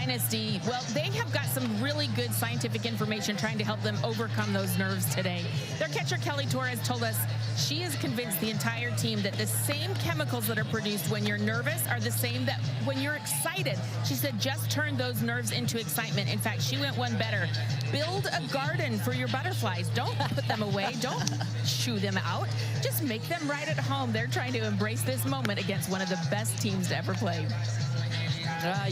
Dynasty, well, they have got some really good scientific information trying to help them overcome those nerves today. Their catcher, Kelly Torres, told us she is convinced the entire team that the same chemicals that are produced when you're nervous are the same that when you're excited. She said, just turn those nerves into excitement. In fact, she went one better. Build a garden for your butterflies. Don't put them away. Don't shoo them out. Just make them right at home. They're trying to embrace this moment against one of the best teams to ever play.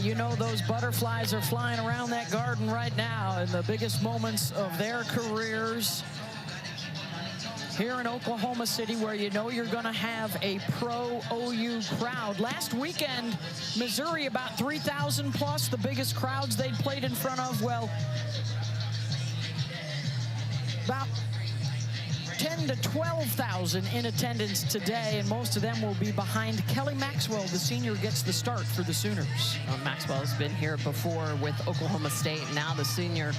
You know, those butterflies are flying around that garden right now in the biggest moments of their careers here in Oklahoma City, where you know you're going to have a pro OU crowd. Last weekend, Missouri, about 3,000 plus, the biggest crowds they'd played in front of. Well, about 10 to 12,000 in attendance today, and most of them will be behind Kelly Maxwell. The senior gets the start for the Sooners. Well, Maxwell's been here before with Oklahoma State. Now the senior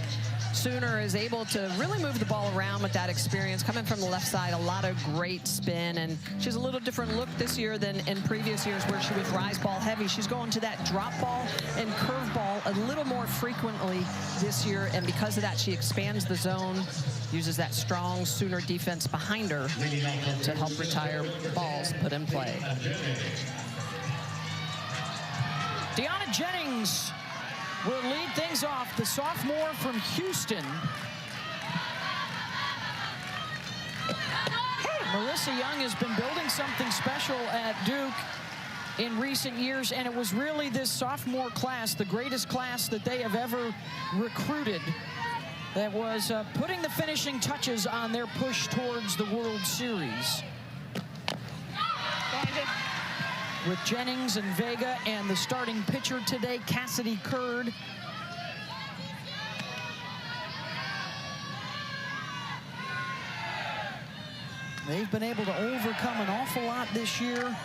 Sooner is able to really move the ball around with that experience. Coming from the left side, a lot of great spin, and she has a little different look this year than in previous years where she was rise ball heavy. She's going to that drop ball and curve ball a little more frequently this year, and because of that, she expands the zone, uses that strong Sooner defense behind her to help retire balls put in play. Deanna Jennings will lead things off, the sophomore from Houston. Melissa Young has been building something special at Duke in recent years, and it was really this sophomore class, the greatest class that they have ever recruited, that was putting the finishing touches on their push towards the World Series. With Jennings and Vega and the starting pitcher today, Cassidy Curd. They've been able to overcome an awful lot this year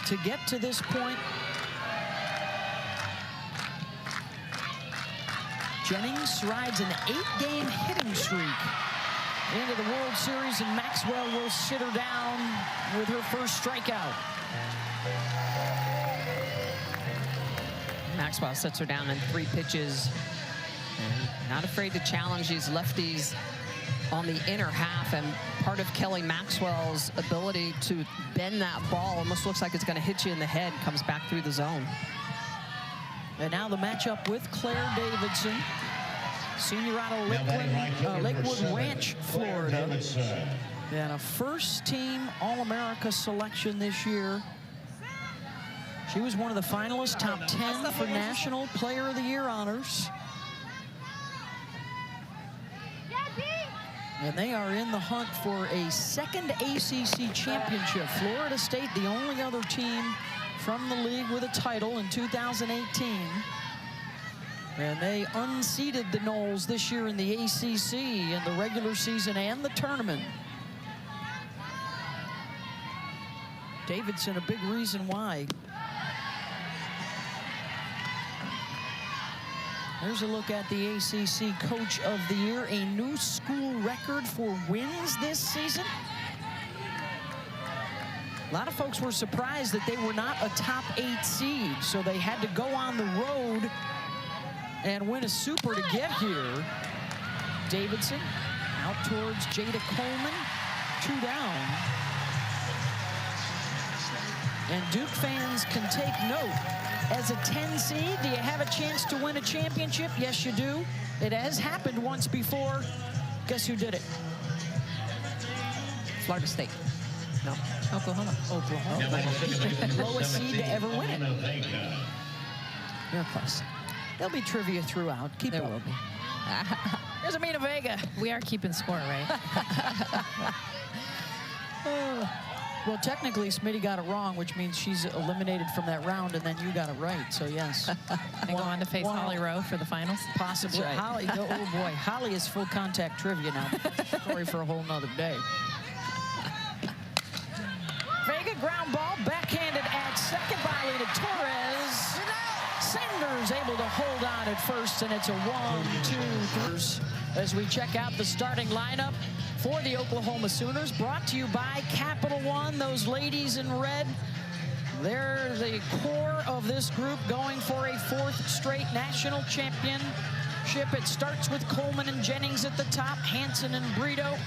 to get to this point. Jennings rides an 8-game hitting streak into the World Series, and Maxwell will sit her down with her first strikeout. Maxwell sets her down in 3 pitches. And not afraid to challenge these lefties on the inner half, and part of Kelly Maxwell's ability to bend that ball, almost looks like it's going to hit you in the head, comes back through the zone. And now the matchup with Claire Davidson, senior out of Lakewood Ranch, Florida. And a first-team All-America selection this year. She was one of the finalists, top 10 for National Player of the Year honors. And they are in the hunt for a second ACC championship. Florida State, the only other team from the league with a title in 2018. And they unseated the Noles this year in the ACC in the regular season and the tournament. Davidson, a big reason why. There's a look at the ACC Coach of the Year, a new school record for wins this season. A lot of folks were surprised that they were not a top 8 seed, so they had to go on the road and win a super to get here. Davidson out towards Jada Coleman, 2 down. And Duke fans can take note. As a 10 seed, do you have a chance to win a championship? Yes, you do. It has happened once before. Guess who did it? Florida State. No, Oklahoma. Oklahoma. Lowest seed to ever win it. You're close. There'll be trivia throughout. Keep it. There will be. There's Amina Vega. We are keeping score, right? Well, technically, Smitty got it wrong, which means she's eliminated from that round, and then you got it right. So, yes. I go on to face Holly Rowe for the finals? Possibly. Right. Holly, oh, boy. Holly is full contact trivia now. Story for a whole nother day. Vega ground ball, backhanded at second by Lena Torres. Sanders able to hold on at first, and it's a 1-2-3. As we check out the starting lineup for the Oklahoma Sooners, brought to you by Capital One. Those ladies in red They're the core of this group, going for a 4th straight national championship. It starts with Coleman and Jennings at the top, Hansen and Brito,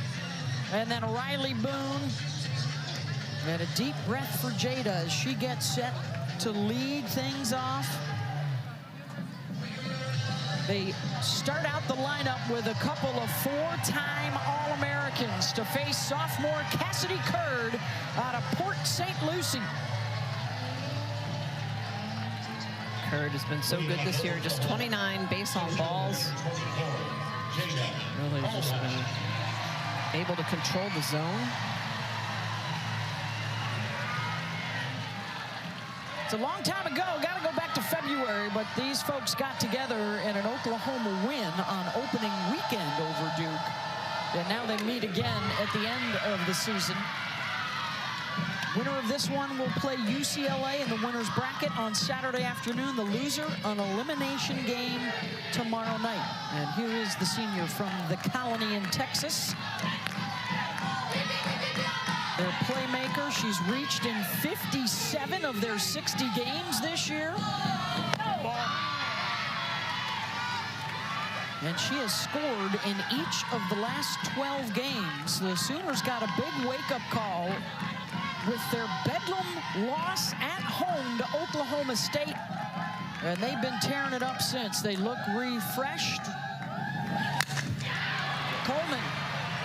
and then Riley Boone. And a deep breath for Jada as she gets set to lead things off. They start out the lineup with a couple of 4-time All-Americans to face sophomore Cassidy Curd out of Port St. Lucie. Curd has been so good this year, just 29 base on balls. Really just been able to control the zone. It's a long time ago, gotta go back to February, but these folks got together in an Oklahoma win on opening weekend over Duke. And now they meet again at the end of the season. Winner of this one will play UCLA in the winner's bracket on Saturday afternoon. The loser, an elimination game tomorrow night. And here is the senior from the Colony in Texas. Their playmaker, she's reached in 57 of their 60 games this year. And she has scored in each of the last 12 games. The Sooners got a big wake-up call with their Bedlam loss at home to Oklahoma State. And they've been tearing it up since. They look refreshed. Coleman,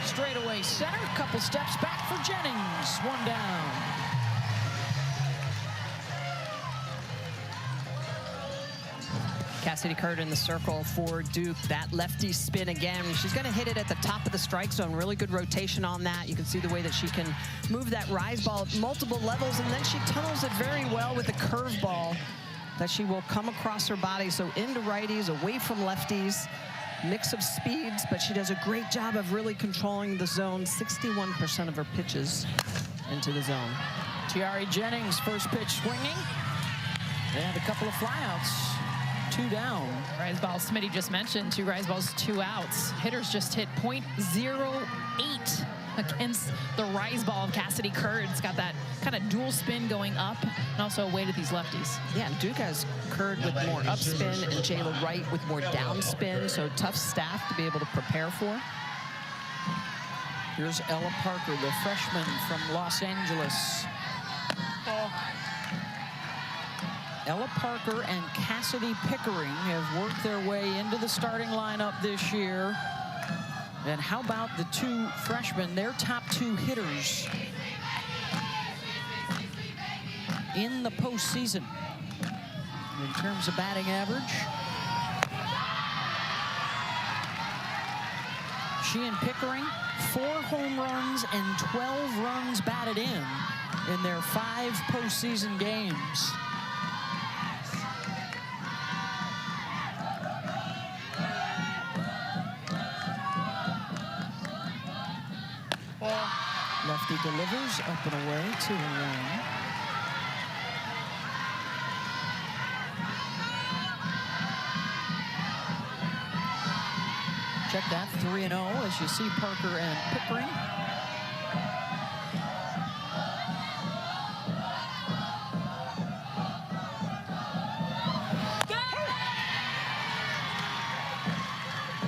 straightaway center, couple steps back for Jennings, 1 down. Cassidy Curd in the circle for Duke. That lefty spin again. She's going to hit it at the top of the strike zone. Really good rotation on that. You can see the way that she can move that rise ball at multiple levels, and then she tunnels it very well with a curve ball that she will come across her body. So into righties, away from lefties. Mix of speeds, but she does a great job of really controlling the zone. 61% of her pitches into the zone. Tiari Jennings, first pitch swinging. And a couple of flyouts. 2 down. Rise ball, Smitty just mentioned, 2 rise balls, 2 outs. Hitters just hit .08 against the rise ball of Cassidy Curd. It's got that kind of dual spin going up and also away to these lefties. Yeah, Duke has Curd with more upspin and Jayla Wright with more downspin, so tough staff to be able to prepare for. Here's Ella Parker, the freshman from Los Angeles. Ella Parker and Cassidy Pickering have worked their way into the starting lineup this year. And how about the 2 freshmen, their top 2 hitters in the postseason in terms of batting average? She and Pickering, 4 home runs and 12 runs batted in their 5 postseason games. Lefty delivers up and away, 2-1. Check that, 3-0 as you see Parker and Pickering.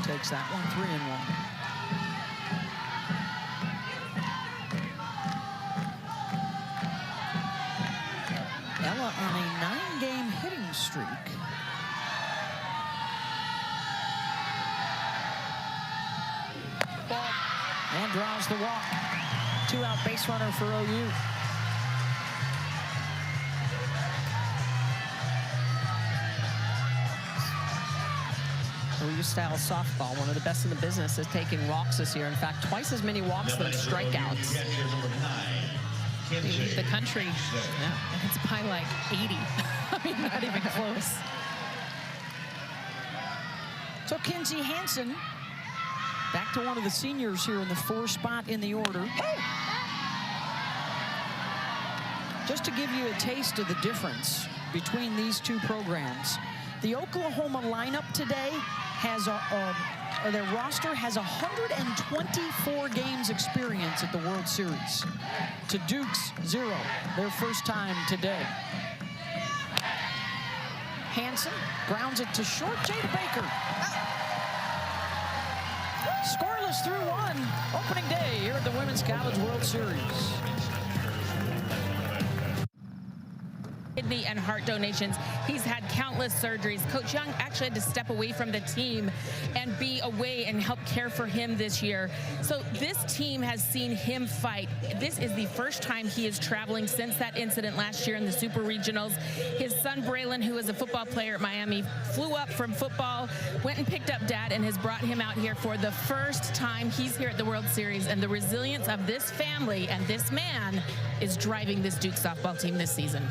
Takes that one, 3-1. Ella on a 9-game hitting streak. And draws the walk. 2-out base runner for OU. OU style softball, one of the best in the business, is taking walks this year. In fact, twice as many walks than strikeouts. They lead the country. Yeah. It's by like 80. I mean, not even close. So Kinsey Hansen, back to one of the seniors here in the 4 spot in the order. Just to give you a taste of the difference between these 2 programs, the Oklahoma lineup today has their roster has 124 games experience at the World Series. To Duke's 0, their first time today. Hansen grounds it to short. Jada Baker. Scoreless through 1. Opening day here at the Women's College World Series. Kidney and heart donations. He's had countless surgeries. Coach Young actually had to step away from the team and be away and help care for him this year. So this team has seen him fight. This is the first time he is traveling since that incident last year in the Super Regionals. His son Braylon, who is a football player at Miami, flew up from football, went and picked up Dad, and has brought him out here for the first time. He's here at the World Series, and the resilience of this family and this man is driving this Duke softball team this season.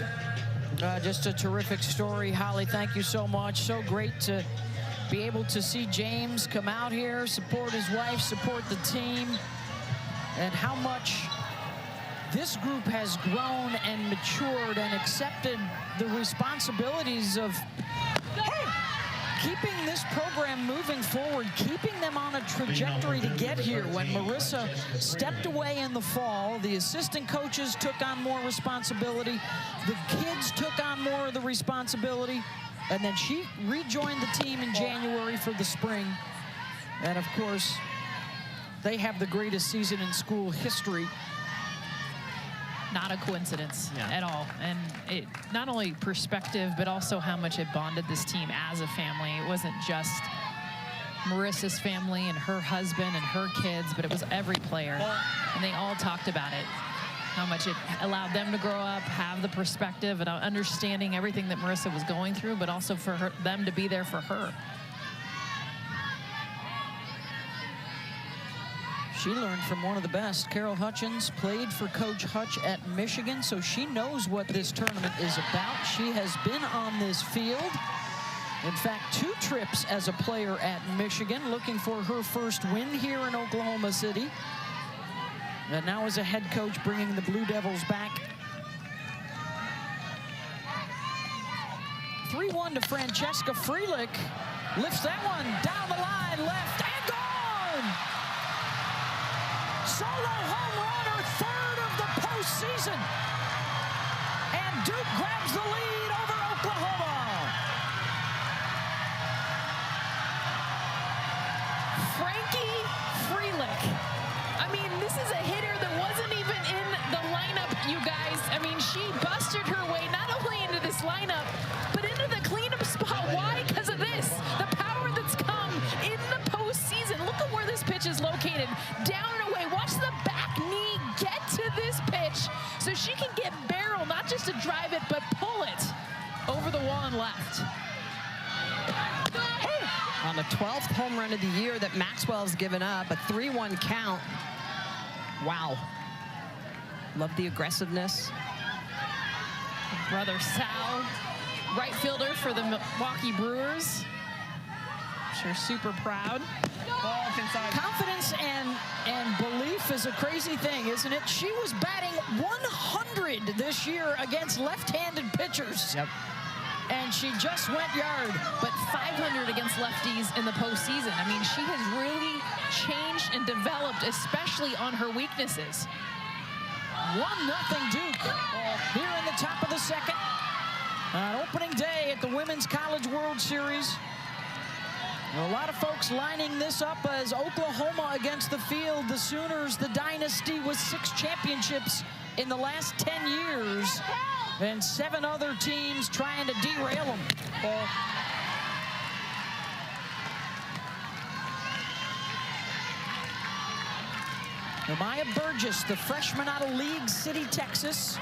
Just a terrific story, Holly. Thank you so much. So great to be able to see James come out here, support his wife, support the team, and how much this group has grown and matured and accepted the responsibilities of keeping this program moving forward, keeping them on a trajectory to get here. When Marissa stepped away in the fall, the assistant coaches took on more responsibility, the kids took on more of the responsibility, and then she rejoined the team in January for the spring. And of course, they have the greatest season in school history. Not a coincidence at all. And it not only perspective, but also how much it bonded this team as a family. It wasn't just Marissa's family and her husband and her kids, but it was every player. And they all talked about it, how much it allowed them to grow up, have the perspective and understanding everything that Marissa was going through, but also for them to be there for her. She learned from one of the best. Carol Hutchins played for Coach Hutch at Michigan, so she knows what this tournament is about. She has been on this field. In fact, 2 trips as a player at Michigan, looking for her first win here in Oklahoma City. And now as a head coach, bringing the Blue Devils back. 3-1 to Francesca Freelich. Lifts that one down the line, left and gone! Solo home run, her 3rd of the postseason. And Duke grabs the lead over Oklahoma. Frankie Freelich. I mean, this is a hitter that wasn't even in the lineup, you guys. I mean, she busted her way not only into this lineup, but into the cleanup spot. Why? Because of this. The power that's come in the postseason. Look at where this pitch is located. Down and away. Watch the back knee get to this pitch so she can get barrel, not just to drive it, but pull it over the wall and left. On the 12th home run of the year that Maxwell's given up, a 3-1 count. Wow. Love the aggressiveness. Brother Sal, right fielder for the Milwaukee Brewers. I'm sure super proud. Confidence and belief is a crazy thing, isn't it? She was batting 100 this year against left-handed pitchers. Yep. And she just went yard. But 500 against lefties in the postseason. I mean, she has really changed and developed, especially on her weaknesses. 1-0 Duke here in the top of the second. On opening day at the Women's College World Series. A lot of folks lining this up as Oklahoma against the field. The Sooners, the dynasty with 6 championships in the last 10 years. And 7 other teams trying to derail them. Amaya Burgess, the freshman out of League City, Texas,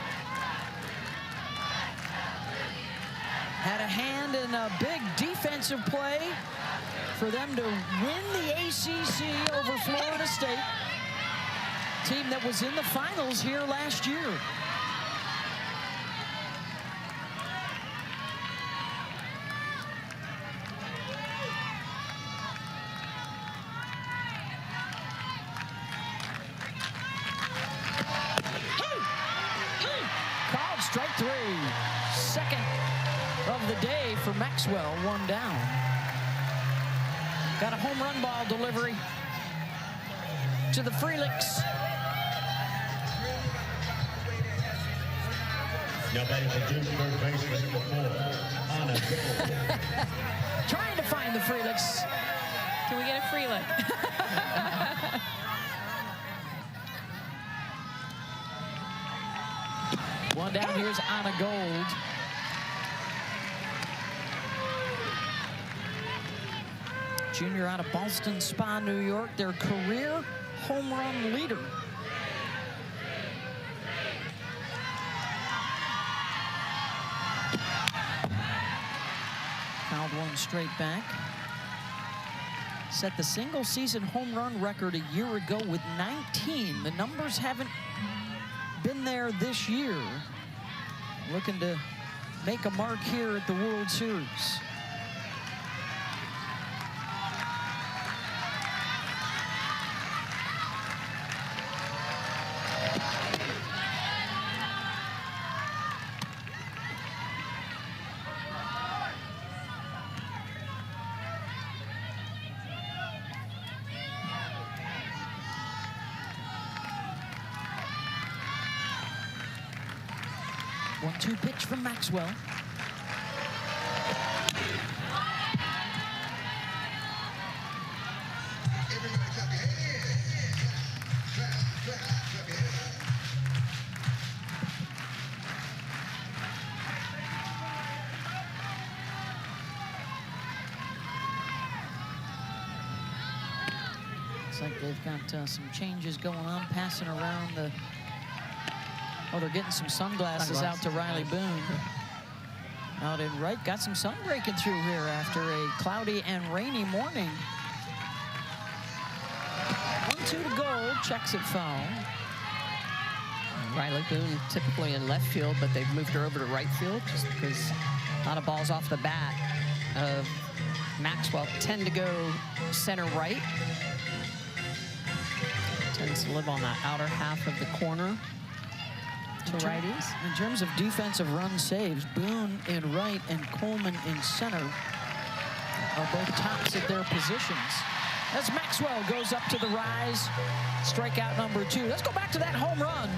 had a hand in a big defensive play for them to win the ACC over Florida State, team that was in the finals here last year. Called strike 3. Second of the day for Maxwell, 1 down. Got a home run ball delivery to the Freelicks. Now batting for Duke, third baseman, number 4, on a goal. Trying to find the Freelicks. Can we get a free look? One down, here's Anna Gold. Junior out of Ballston Spa, New York, their career home run leader. Fouled one straight back. Set the single season home run record a year ago with 19. The numbers haven't been there this year. Looking to make a mark here at the World Series. One-two pitch from Maxwell. Looks like they've got some changes going on, passing around the... Oh, they're getting some sunglasses out to Riley Boone. Out in right, got some sun breaking through here after a cloudy and rainy morning. 1-2 to Gold, checks it foul. Riley Boone typically in left field, but they've moved her over to right field just because a lot of balls off the bat of Maxwell tend to go center right. Tends to live on that outer half of the corner. To righties. In terms of defensive run saves, Boone in right and Coleman in center are both tops at their positions. As Maxwell goes up to the rise, strikeout number 2. Let's go back to that home run.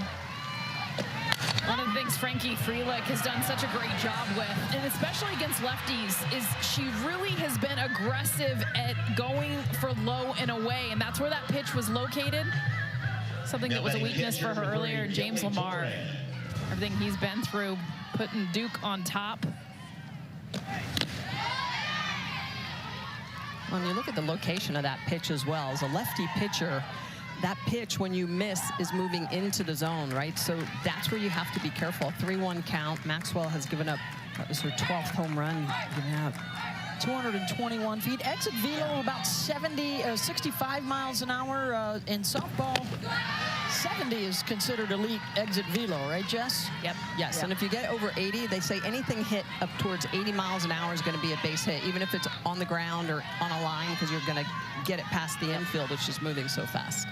One of the things Frankie Freelick has done such a great job with, and especially against lefties, is she really has been aggressive at going for low and away, and that's where that pitch was located. Something that was a weakness for her earlier, James Lamar. Everything he's been through, putting Duke on top. When you look at the location of that pitch as well, as a lefty pitcher, that pitch, when you miss, is moving into the zone, right? So that's where you have to be careful. 3-1 count. Maxwell has given up, that was her 12th home run. You have 221 feet. Exit velo about 65 miles an hour in softball. 70 is considered elite exit velo, right, Jess? Yep. Yes. And if you get over 80, they say anything hit up towards 80 miles an hour is going to be a base hit, even if it's on the ground or on a line, because you're going to get it past the infield. It's just moving so fast.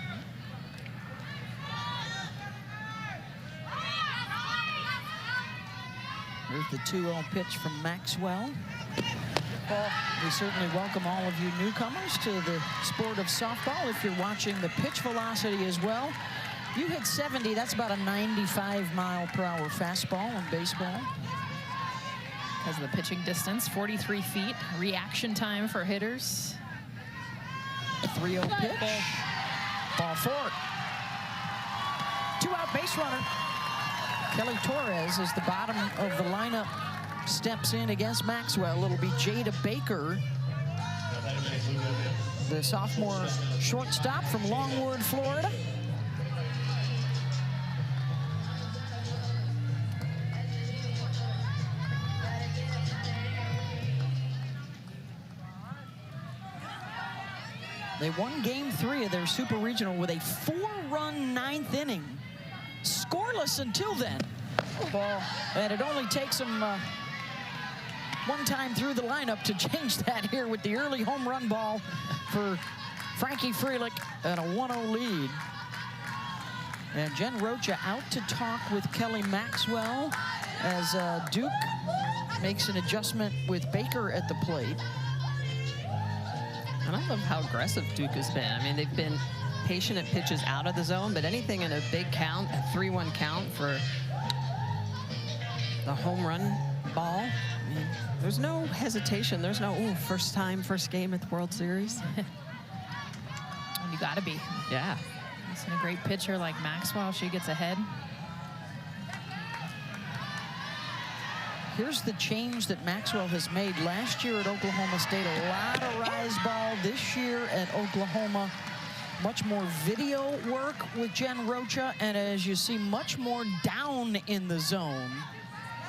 Here's the 2-0 pitch from Maxwell. Well, we certainly welcome all of you newcomers to the sport of softball. If you're watching the pitch velocity as well, you hit 70, that's about a 95-mile-per-hour fastball in baseball. Because of the pitching distance, 43 feet. Reaction time for hitters. 3-0 pitch. Ball 4. 2-out base runner. Kelly Torres is the bottom of the lineup. Steps in against Maxwell. It'll be Jada Baker, the sophomore shortstop from Longwood, Florida. They won game 3 of their Super Regional with a 4-run 9th inning. Scoreless until then. And it only takes them one time through the lineup to change that here with the early home run ball for Frankie Freelick and a 1-0 lead. And Jen Rocha out to talk with Kelly Maxwell as Duke makes an adjustment with Baker at the plate. And I love how aggressive Duke has been. I mean, they've been patient at pitches out of the zone, but anything in a big count, a 3-1 count for the home run ball, I mean, there's no hesitation. There's no, ooh, first time, first game at the World Series. You got to be. Yeah. It's a great pitcher like Maxwell. She gets ahead. Here's the change that Maxwell has made. Last year at Oklahoma State, a lot of rise ball. This year at Oklahoma, much more video work with Jen Rocha, and as you see, much more down in the zone.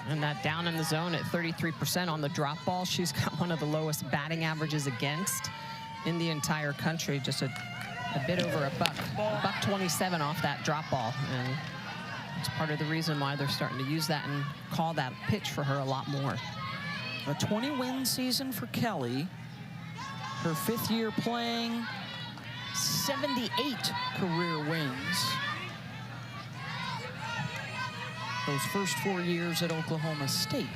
And that down in the zone at 33% on the drop ball. She's got one of the lowest batting averages against in the entire country. Just a bit over a buck 27 off that drop ball. And it's part of the reason why they're starting to use that and call that pitch for her a lot more. A 20-win season for Kelly. Her 5th year playing, 78 career wins. Those first 4 years at Oklahoma State.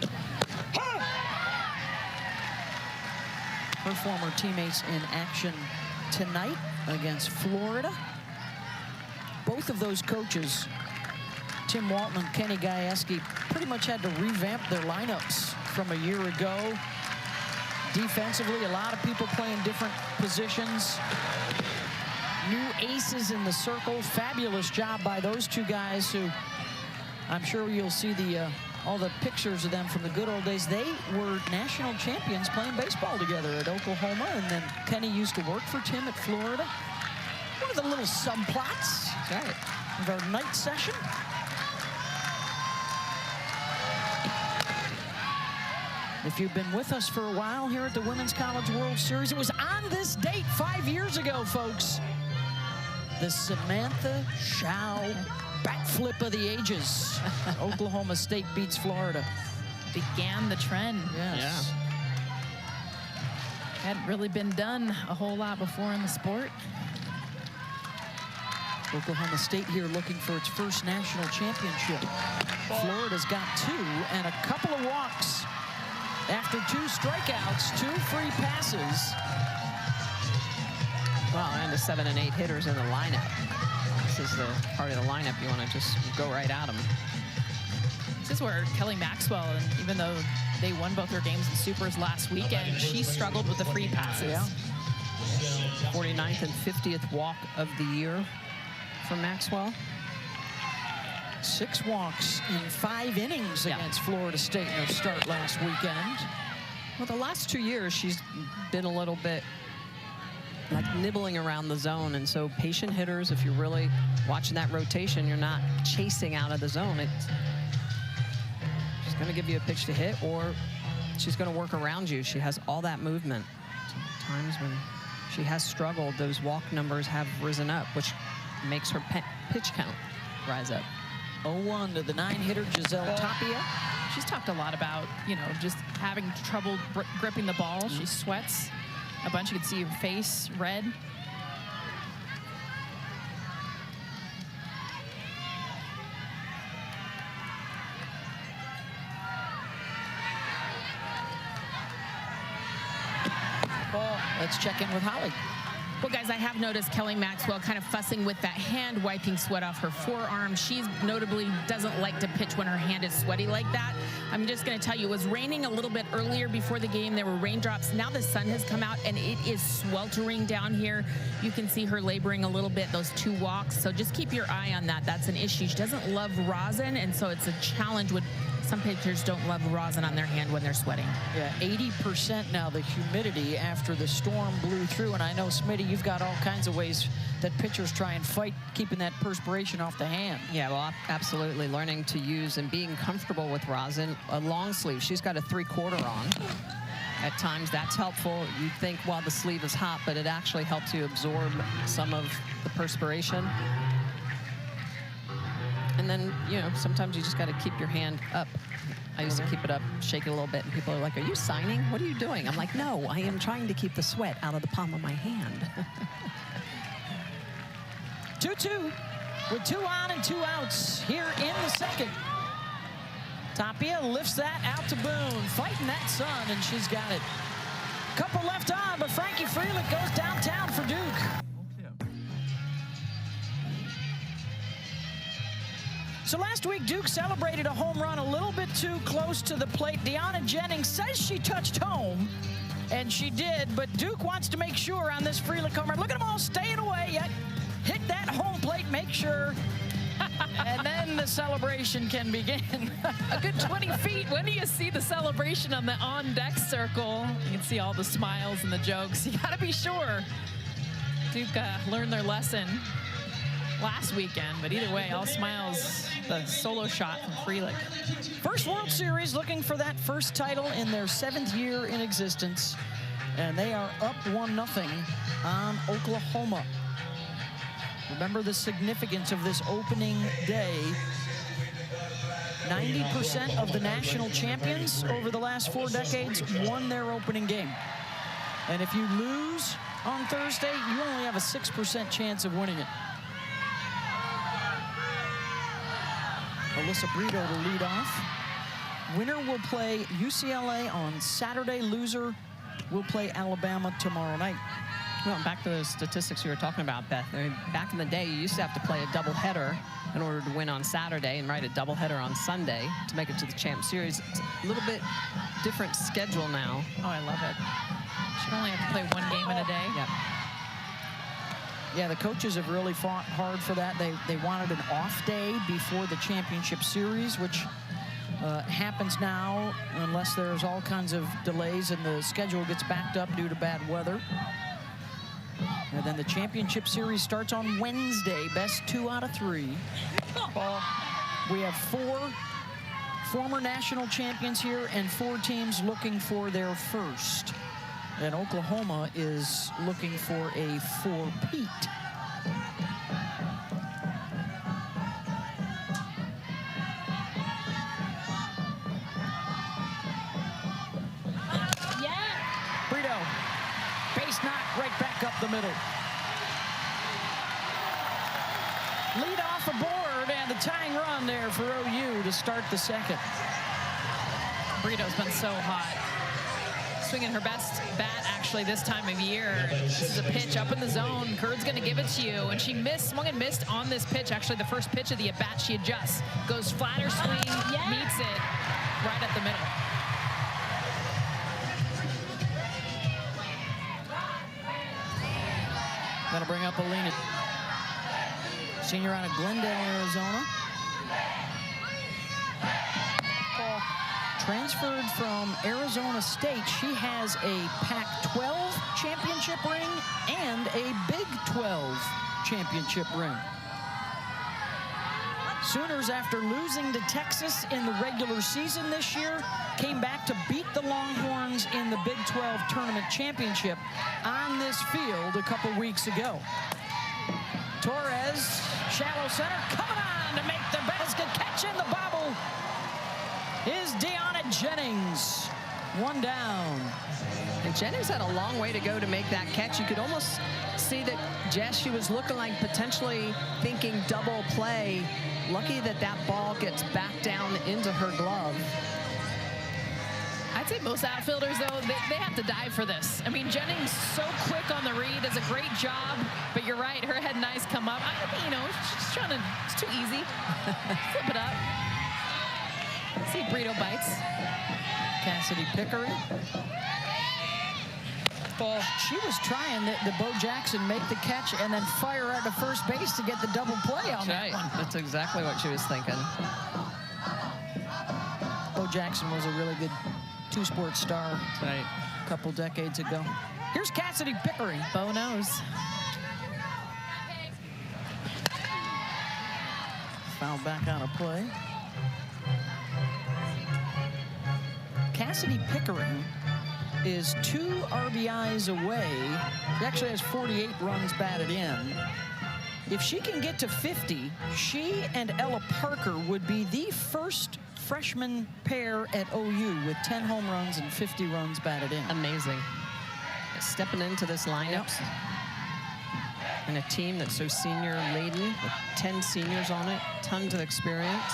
Her former teammates in action tonight against Florida. Both of those coaches, Tim Walton and Kenny Gajewski, pretty much had to revamp their lineups from a year ago. Defensively, a lot of people playing different positions. New aces in the circle. Fabulous job by those two guys who I'm sure you'll see all the pictures of them from the good old days. They were national champions playing baseball together at Oklahoma, and then Kenny used to work for Tim at Florida. One of the little subplots of our night session. If you've been with us for a while here at the Women's College World Series, it was on this date 5 years ago, folks. The Samantha Shao backflip of the ages. Oklahoma State beats Florida. Began the trend. Yes. Hadn't really been done a whole lot before in the sport. Oklahoma State here looking for its first national championship. Florida's got 2 and a couple of walks after 2 strikeouts, 2 free passes. Well, and the 7 and 8 hitters in the lineup. This is the part of the lineup you want to just go right at them. This is where Kelly Maxwell, and even though they won both their games in Supers last weekend, she struggled with the free passes. Yeah. 49th and 50th walk of the year for Maxwell. 6 walks in 5 innings against Florida State in their start last weekend. Well, the last 2 years, she's been a little bit like nibbling around the zone, and so patient hitters, if you're really watching that rotation, you're not chasing out of the zone. She's going to give you a pitch to hit, or she's going to work around you. She has all that movement. Sometimes when she has struggled, those walk numbers have risen up, which makes her pitch count rise up. 0-1 to the 9-hitter Giselle Tapia. She's talked a lot about, just having trouble gripping the ball. She sweats a bunch. You can see her face red. Let's check in with Holly. Well, guys, I have noticed Kelly Maxwell kind of fussing with that hand, wiping sweat off her forearm. She notably doesn't like to pitch when her hand is sweaty like that. I'm just going to tell you, it was raining a little bit earlier before the game. There were raindrops. Now the sun has come out, and it is sweltering down here. You can see her laboring a little bit, those 2 walks. So just keep your eye on that. That's an issue. She doesn't love rosin, and so it's a challenge with some pitchers don't love rosin on their hand when they're sweating. Yeah, 80% now the humidity after the storm blew through. And I know, Smitty, you've got all kinds of ways that pitchers try and fight keeping that perspiration off the hand. Yeah, well, absolutely. Learning to use and being comfortable with rosin. A long sleeve. She's got a 3/4 on. At times, that's helpful. You think, well, the sleeve is hot, but it actually helps you absorb some of the perspiration. And then, sometimes you just got to keep your hand up. I used to keep it up, shake it a little bit, and people are like, are you signing? What are you doing? I'm like, no, I am trying to keep the sweat out of the palm of my hand. 2-2 with 2 on and 2 outs here in the second. Tapia lifts that out to Boone, fighting that sun, and she's got it. Couple left on, but Frankie Freeland goes So last week, Duke celebrated a home run a little bit too close to the plate. Deanna Jennings says she touched home, and she did, but Duke wants to make sure on this Freelick home run. Look at them all staying away. Yet hit that home plate, make sure, and then the celebration can begin. A good 20 feet. When do you see the celebration on the on-deck circle? You can see all the smiles and the jokes. You got to be sure Duke learned their lesson last weekend, but either way, all smiles. The solo shot from Freelick. First World Series, looking for that first title in their 7th year in existence, and they are up 1-0 on Oklahoma. Remember the significance of this opening day. 90% of the national champions over the last 4 decades won their opening game. And if you lose on Thursday, you only have a 6% chance of winning it. Alyssa Brito to lead off. Winner will play UCLA on Saturday. Loser will play Alabama tomorrow night. Well, back to the statistics you were talking about, Beth. I mean, back in the day, you used to have to play a doubleheader in order to win on Saturday and write a doubleheader on Sunday to make it to the Champ Series. It's a little bit different schedule now. Oh, I love it. Should only have to play 1 game in a day. Yeah. Yeah, the coaches have really fought hard for that. They wanted an off day before the championship series, which happens now unless there's all kinds of delays and the schedule gets backed up due to bad weather. And then the championship series starts on Wednesday, best 2 out of 3. We have 4 former national champions here and 4 teams looking for their first. And Oklahoma is looking for a 4-peat. Brito, base knock right back up the middle. Lead off aboard, and the tying run there for OU to start the second. Brito's been so hot. Swinging her best bat actually this time of year. This is a pitch up in the zone. Kurd's going to give it to you, and she swung and missed on this pitch. Actually, the first pitch of the at-bat, she adjusts, goes flatter swing, meets it right at the middle. That'll bring up Alina, senior out of Glendale, Arizona. Transferred from Arizona State. She has a Pac-12 championship ring and a Big 12 championship ring. Sooners, after losing to Texas in the regular season this year, came back to beat the Longhorns in the Big 12 tournament championship on this field a couple weeks ago. Torres, shallow center, coming on to make the basket, catch in the bobble is Deanna Jennings. 1 down. And Jennings had a long way to go to make that catch. You could almost see that Jess, she was looking like potentially thinking double play. Lucky that that ball gets back down into her glove. I'd say most outfielders, though, they have to dive for this. I mean, Jennings so quick on the read, does a great job, but you're right, her head and eyes come up. You know, she's trying to, it's too easy. Flip it up. See Brito bites. Cassidy Pickering. She was trying the Bo Jackson make the catch and then fire out to first base to get the double play on that one. That's exactly what she was thinking. Bo Jackson was a really good two-sport star a couple decades ago. Here's Cassidy Pickering. Bo knows. Foul back out of play. Cassidy Pickering is 2 RBIs away. She actually has 48 runs batted in. If she can get to 50, she and Ella Parker would be the first freshman pair at OU with 10 home runs and 50 runs batted in. Amazing. Stepping into this lineup. And a team that's so senior laden with 10 seniors on it, tons of experience.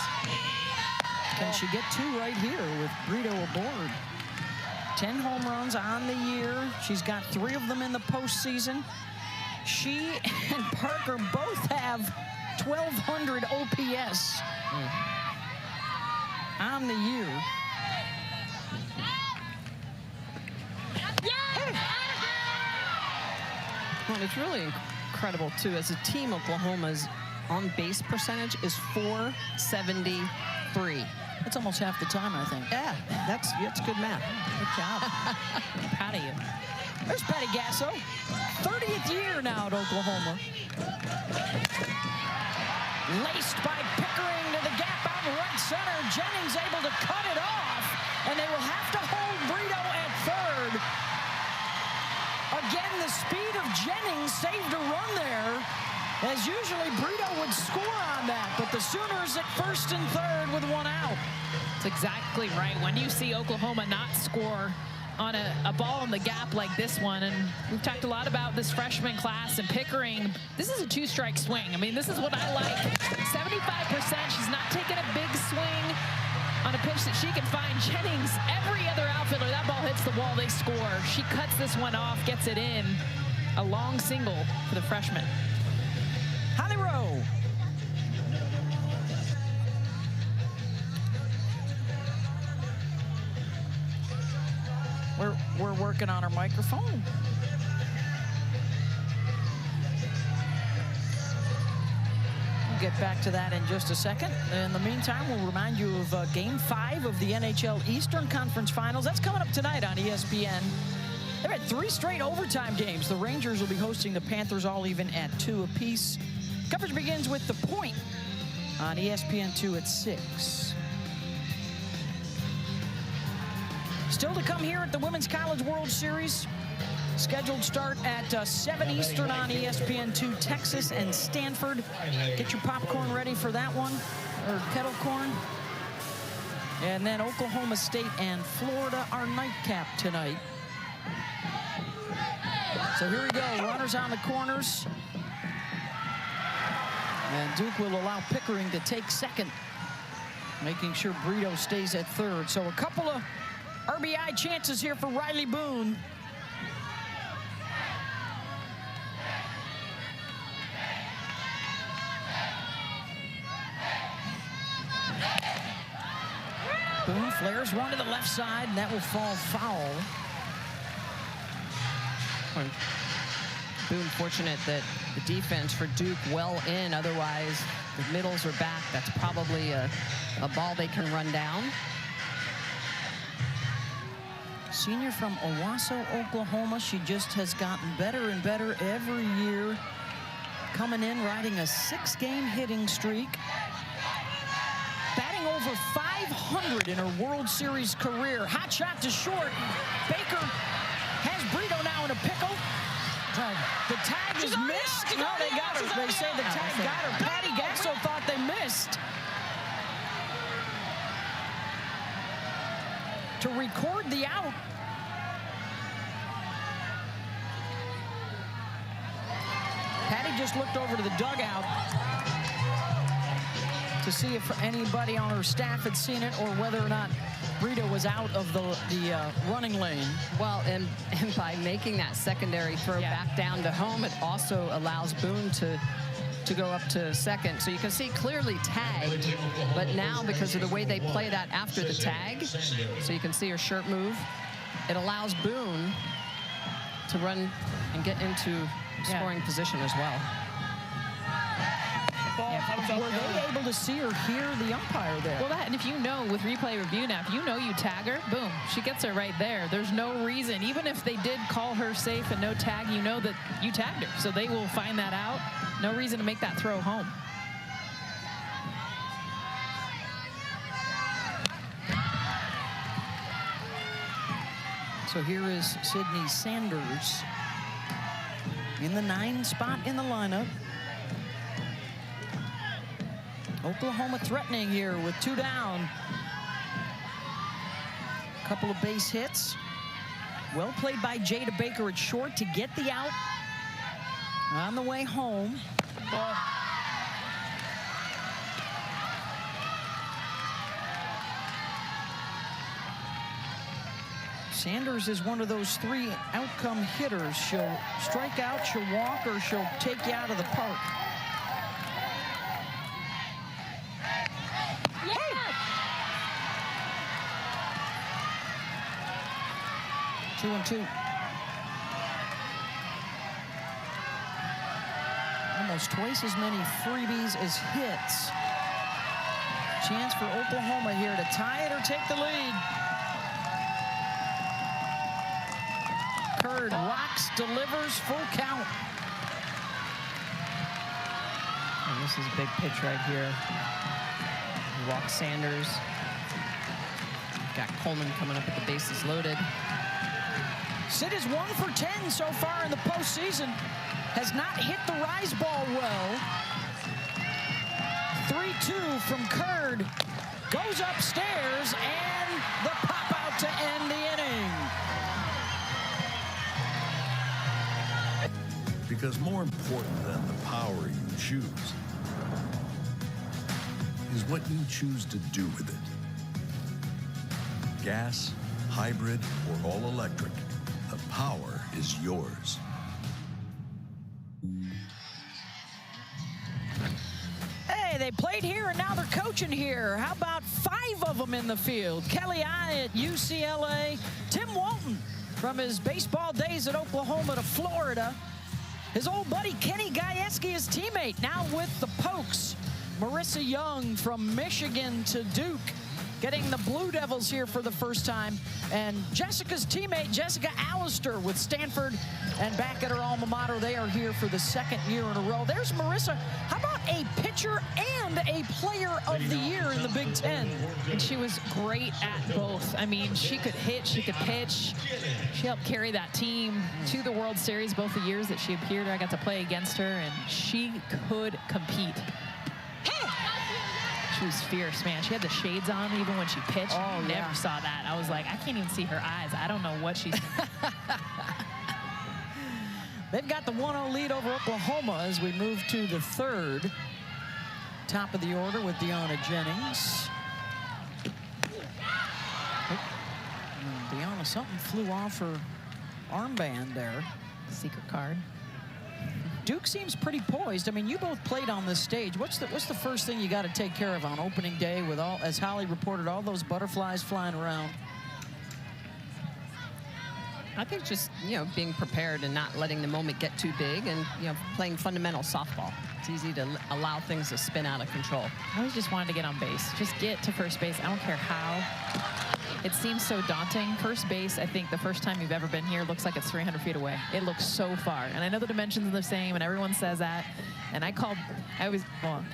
Can she get 2 right here with Brito aboard? 10 home runs on the year. She's got 3 of them in the postseason. She and Parker both have 1,200 OPS on the year. Well, it's really incredible, too. As a team, Oklahoma's on-base percentage is .473. That's almost half the time, I think. Yeah, that's good math. Good job. Proud of you. There's Patty Gasso, 30th year now at Oklahoma. Laced by Pickering to the gap out in right center. Jennings able to cut it off, and they will have to hold Brito at third. Again, the speed of Jennings saved a run there, as usually Brito would score on that, but the Sooners at first and third with one out. That's exactly right. When you see Oklahoma not score on a ball in the gap like this one, and we've talked a lot about this freshman class and Pickering, this is a two-strike swing. I mean, this is what I like. 75%, she's not taking a big swing on a pitch that she can find. Jennings, every other outfielder, that ball hits the wall, they score. She cuts this one off, gets it in. A long single for the freshman. Holly Rowe. We're working on our microphone. We'll get back to that in just a second. In the meantime, we'll remind you of Game 5 of the NHL Eastern Conference Finals. That's coming up tonight on ESPN. They've had 3 straight overtime games. The Rangers will be hosting the Panthers, all even at 2 apiece. Coverage begins with The Point on ESPN2 at 6. Still to come here at the Women's College World Series. Scheduled start at 7 Eastern on ESPN2, Texas and Stanford. Get your popcorn ready for that one, or kettle corn. And then Oklahoma State and Florida are nightcap tonight. So here we go, runners on the corners. And Duke will allow Pickering to take second, making sure Brito stays at third. So a couple of RBI chances here for Riley Boone. Boone flares one to the left side, and that will fall foul. Boone fortunate that the defense for Duke well in. Otherwise, the middles are back. That's probably a ball they can run down. Senior from Owasso, Oklahoma. She just has gotten better and better every year. Coming in, riding a 6-game hitting streak. Batting over 500 in her World Series career. Hot shot to short. Baker has Brito now in a pickle. The tag is missed. No, they got her. They say the tag got her. Patty Gasso thought they missed. To record the out. Patty just looked over to the dugout to see if anybody on her staff had seen it, or whether or not Brito was out of the running lane. Well, and by making that secondary throw back down to home, it also allows Boone to go up to second. So you can see clearly tagged, but now because of the way they play that after the tag, so you can see her shirt move, it allows Boone to run and get into scoring position as well. Were they able to see or hear the umpire there? Well, that, and if you know with replay review now, if you know you tag her, boom, she gets her right there. There's no reason, even if they did call her safe and no tag, you know that you tagged her. So they will find that out. No reason to make that throw home. So here is Sydney Sanders in the 9 spot in the lineup. Oklahoma threatening here with 2 down. Couple of base hits. Well played by Jada Baker at short to get the out. On the way home. Sanders is one of those 3 outcome hitters. She'll strike out, she'll walk, or she'll take you out of the park. 2-2. Almost twice as many freebies as hits. Chance for Oklahoma here to tie it or take the lead. Curd rocks, delivers, full count. And this is a big pitch right here. Walk Sanders. Got Coleman coming up with the bases loaded. Sid is 1 for 10 so far in the postseason. Has not hit the rise ball well. 3-2 from Curd. Goes upstairs, and the pop out to end the inning. Because more important than the power you choose is what you choose to do with it. Gas, hybrid, or all electric, the power is yours. Hey, they played here and now they're coaching here. How about 5 of them in the field? Kelly I at UCLA. Tim Walton from his baseball days at Oklahoma to Florida. His old buddy Kenny Gajewski, his teammate, now with the Pokes. Marissa Young from Michigan to Duke, getting the Blue Devils here for the first time. And Jessica's teammate, Jessica Allister with Stanford, and back at her alma mater, they are here for the 2nd year in a row. There's Marissa. How about a pitcher and a player of the year in the Big Ten? And she was great at both. I mean, she could hit, she could pitch. She helped carry that team to the World Series both the years that she appeared. I got to play against her, and she could compete. She was fierce, man. She had the shades on even when she pitched. Oh, yeah. Never saw that. I was like, I can't even see her eyes. I don't know what she's They've got the 1-0 lead over Oklahoma as we move to the 3rd. Top of the order with Deanna Jennings. Deanna, something flew off her armband there. secret card. Duke seems pretty poised. I mean, you both played on this stage. What's the first thing you got to take care of on opening day with all, as Holly reported, all those butterflies flying around? I think just, being prepared and not letting the moment get too big and, playing fundamental softball. It's easy to allow things to spin out of control. I always just wanted to get on base. Just get to first base. I don't care how. It seems so daunting. First base, I think the first time you've ever been here looks like it's 300 feet away. It looks so far. And I know the dimensions are the same, and everyone says that. And can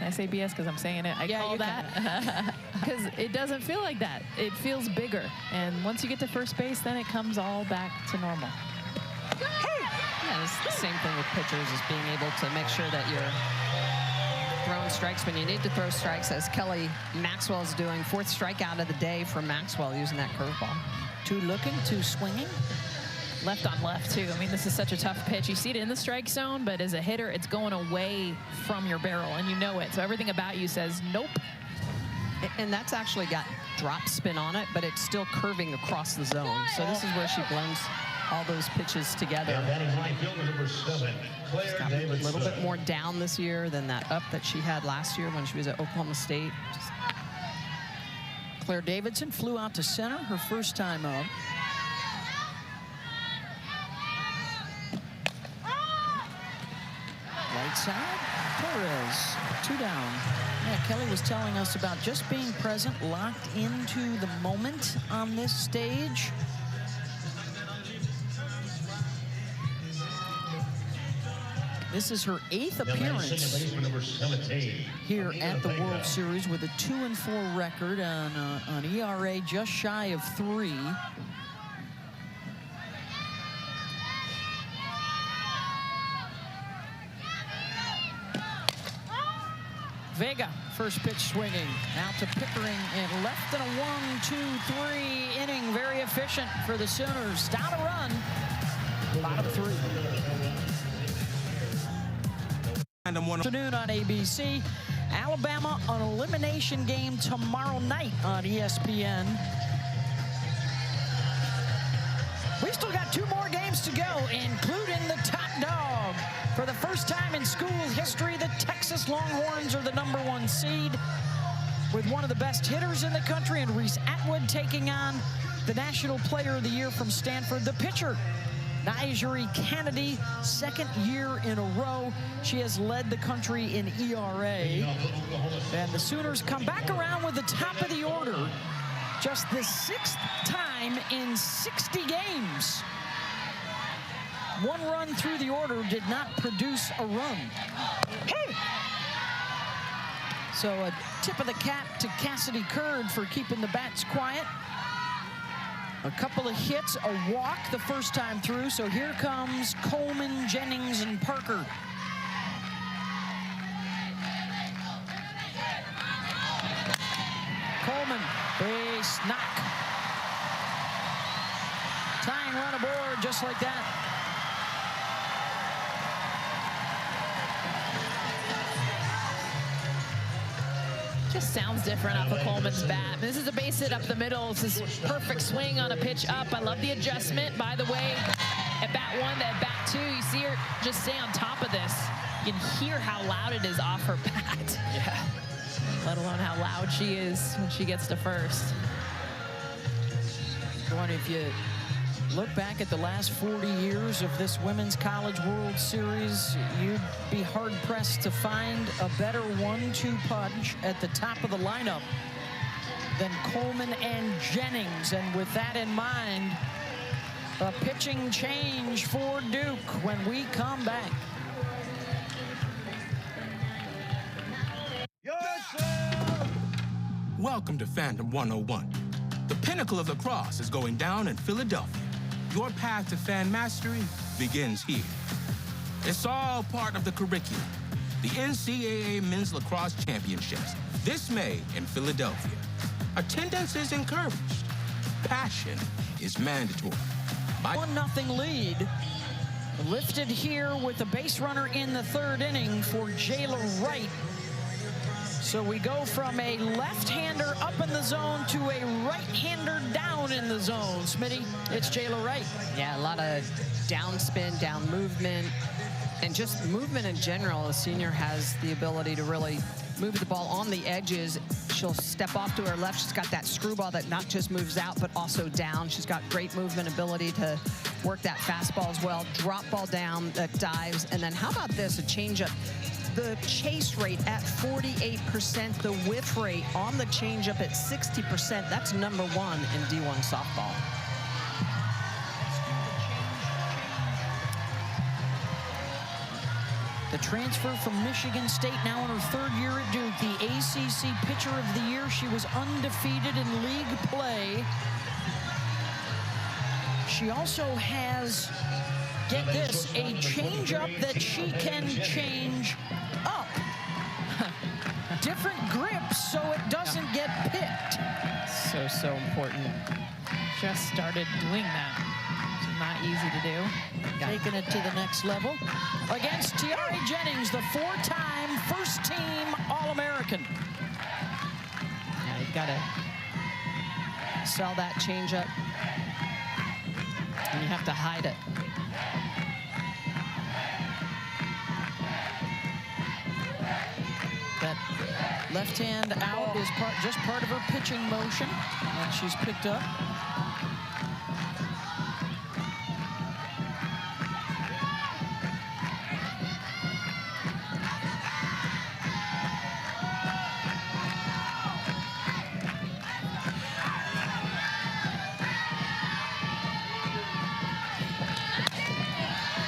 I say BS because I'm saying it? I call that because it doesn't feel like that. It feels bigger. And once you get to first base, then it comes all back to normal. Yeah, it's the same thing with pitchers, is being able to make sure that you're throwing strikes when you need to throw strikes, as Kelly Maxwell's doing. 4th strikeout of the day for Maxwell using that curveball. 2 looking, 2 swinging. Left on left, too. I mean, this is such a tough pitch. You see it in the strike zone, but as a hitter, it's going away from your barrel, and you know it. So everything about you says, nope. And that's actually got drop spin on it, but it's still curving across the zone. So this is where she blends all those pitches together. And batting right fielder number 7, Claire Davidson. A little bit more down this year than that up that she had last year when she was at Oklahoma State. Claire Davidson flew out to center her first time up. Right side, Torres, 2 down. Yeah, Kelly was telling us about just being present, locked into the moment on this stage. This is her 8th appearance here at the World Series with a 2-4 record on an ERA just shy of 3. Vega, first pitch swinging. Out to Pickering and left in a 1-2-3 inning. Very efficient for the Sooners. Down a run. Bottom 3. Afternoon on ABC. Alabama, an elimination game tomorrow night on ESPN. We still got 2 more games to go, including the top dog. For the first time in school history, the Texas Longhorns are the #1 seed with one of the best hitters in the country, and Reese Atwood taking on the National Player of the Year from Stanford, the pitcher, Nigeri Kennedy, second year in a row. She has led the country in ERA. And the Sooners come back around with the top of the order. Just the 6th time in 60 games. One run through the order did not produce a run. So a tip of the cap to Cassidy Curd for keeping the bats quiet. A couple of hits, a walk the first time through. So here comes Coleman, Jennings, and Parker. Coleman, base knock. Tying run aboard just like that. Just sounds different off of Coleman's bat. This is a base hit up the middle. It's this perfect swing on a pitch up. I love the adjustment. By the way, at bat 1 to at bat 2, you see her just stay on top of this. You can hear how loud it is off her bat. Yeah. Let alone how loud she is when she gets to first. Boy, if you look back at the last 40 years of this Women's College World Series, you'd be hard-pressed to find a better 1-2 punch at the top of the lineup than Coleman and Jennings. And with that in mind, a pitching change for Duke when we come back. Welcome to Fandom 101. The pinnacle of lacrosse is going down in Philadelphia. Your path to fan mastery begins here. It's all part of the curriculum. The NCAA Men's Lacrosse Championships, this May in Philadelphia. Attendance is encouraged. Passion is mandatory. 1-0 lead. Lifted here with a base runner in the 3rd inning for Jayla Wright. So we go from a left-hander up in the zone to a right-hander down in the zone. Smitty, it's Jayla Wright. Yeah, a lot of down spin, down movement, and just movement in general. The senior has the ability to really move the ball on the edges. She'll step off to her left. She's got that screwball that not just moves out, but also down. She's got great movement ability to work that fastball as well. Drop ball down that dives. And then how about this, a changeup? The chase rate at 48%, the whiff rate on the changeup at 60%. That's #1 in D1 softball. The transfer from Michigan State, now in her 3rd year at Duke, the ACC Pitcher of the Year. She was undefeated in league play. She also has, get this, a changeup that she can change up. Different grips so it doesn't get picked. So important. Just started doing that. It's not easy to do. Taking it to the next level against Tiare Jennings, the 4-time first-team All-American. Yeah, you've got to sell that changeup, and you have to hide it. That left hand out is just part of her pitching motion, and she's picked up.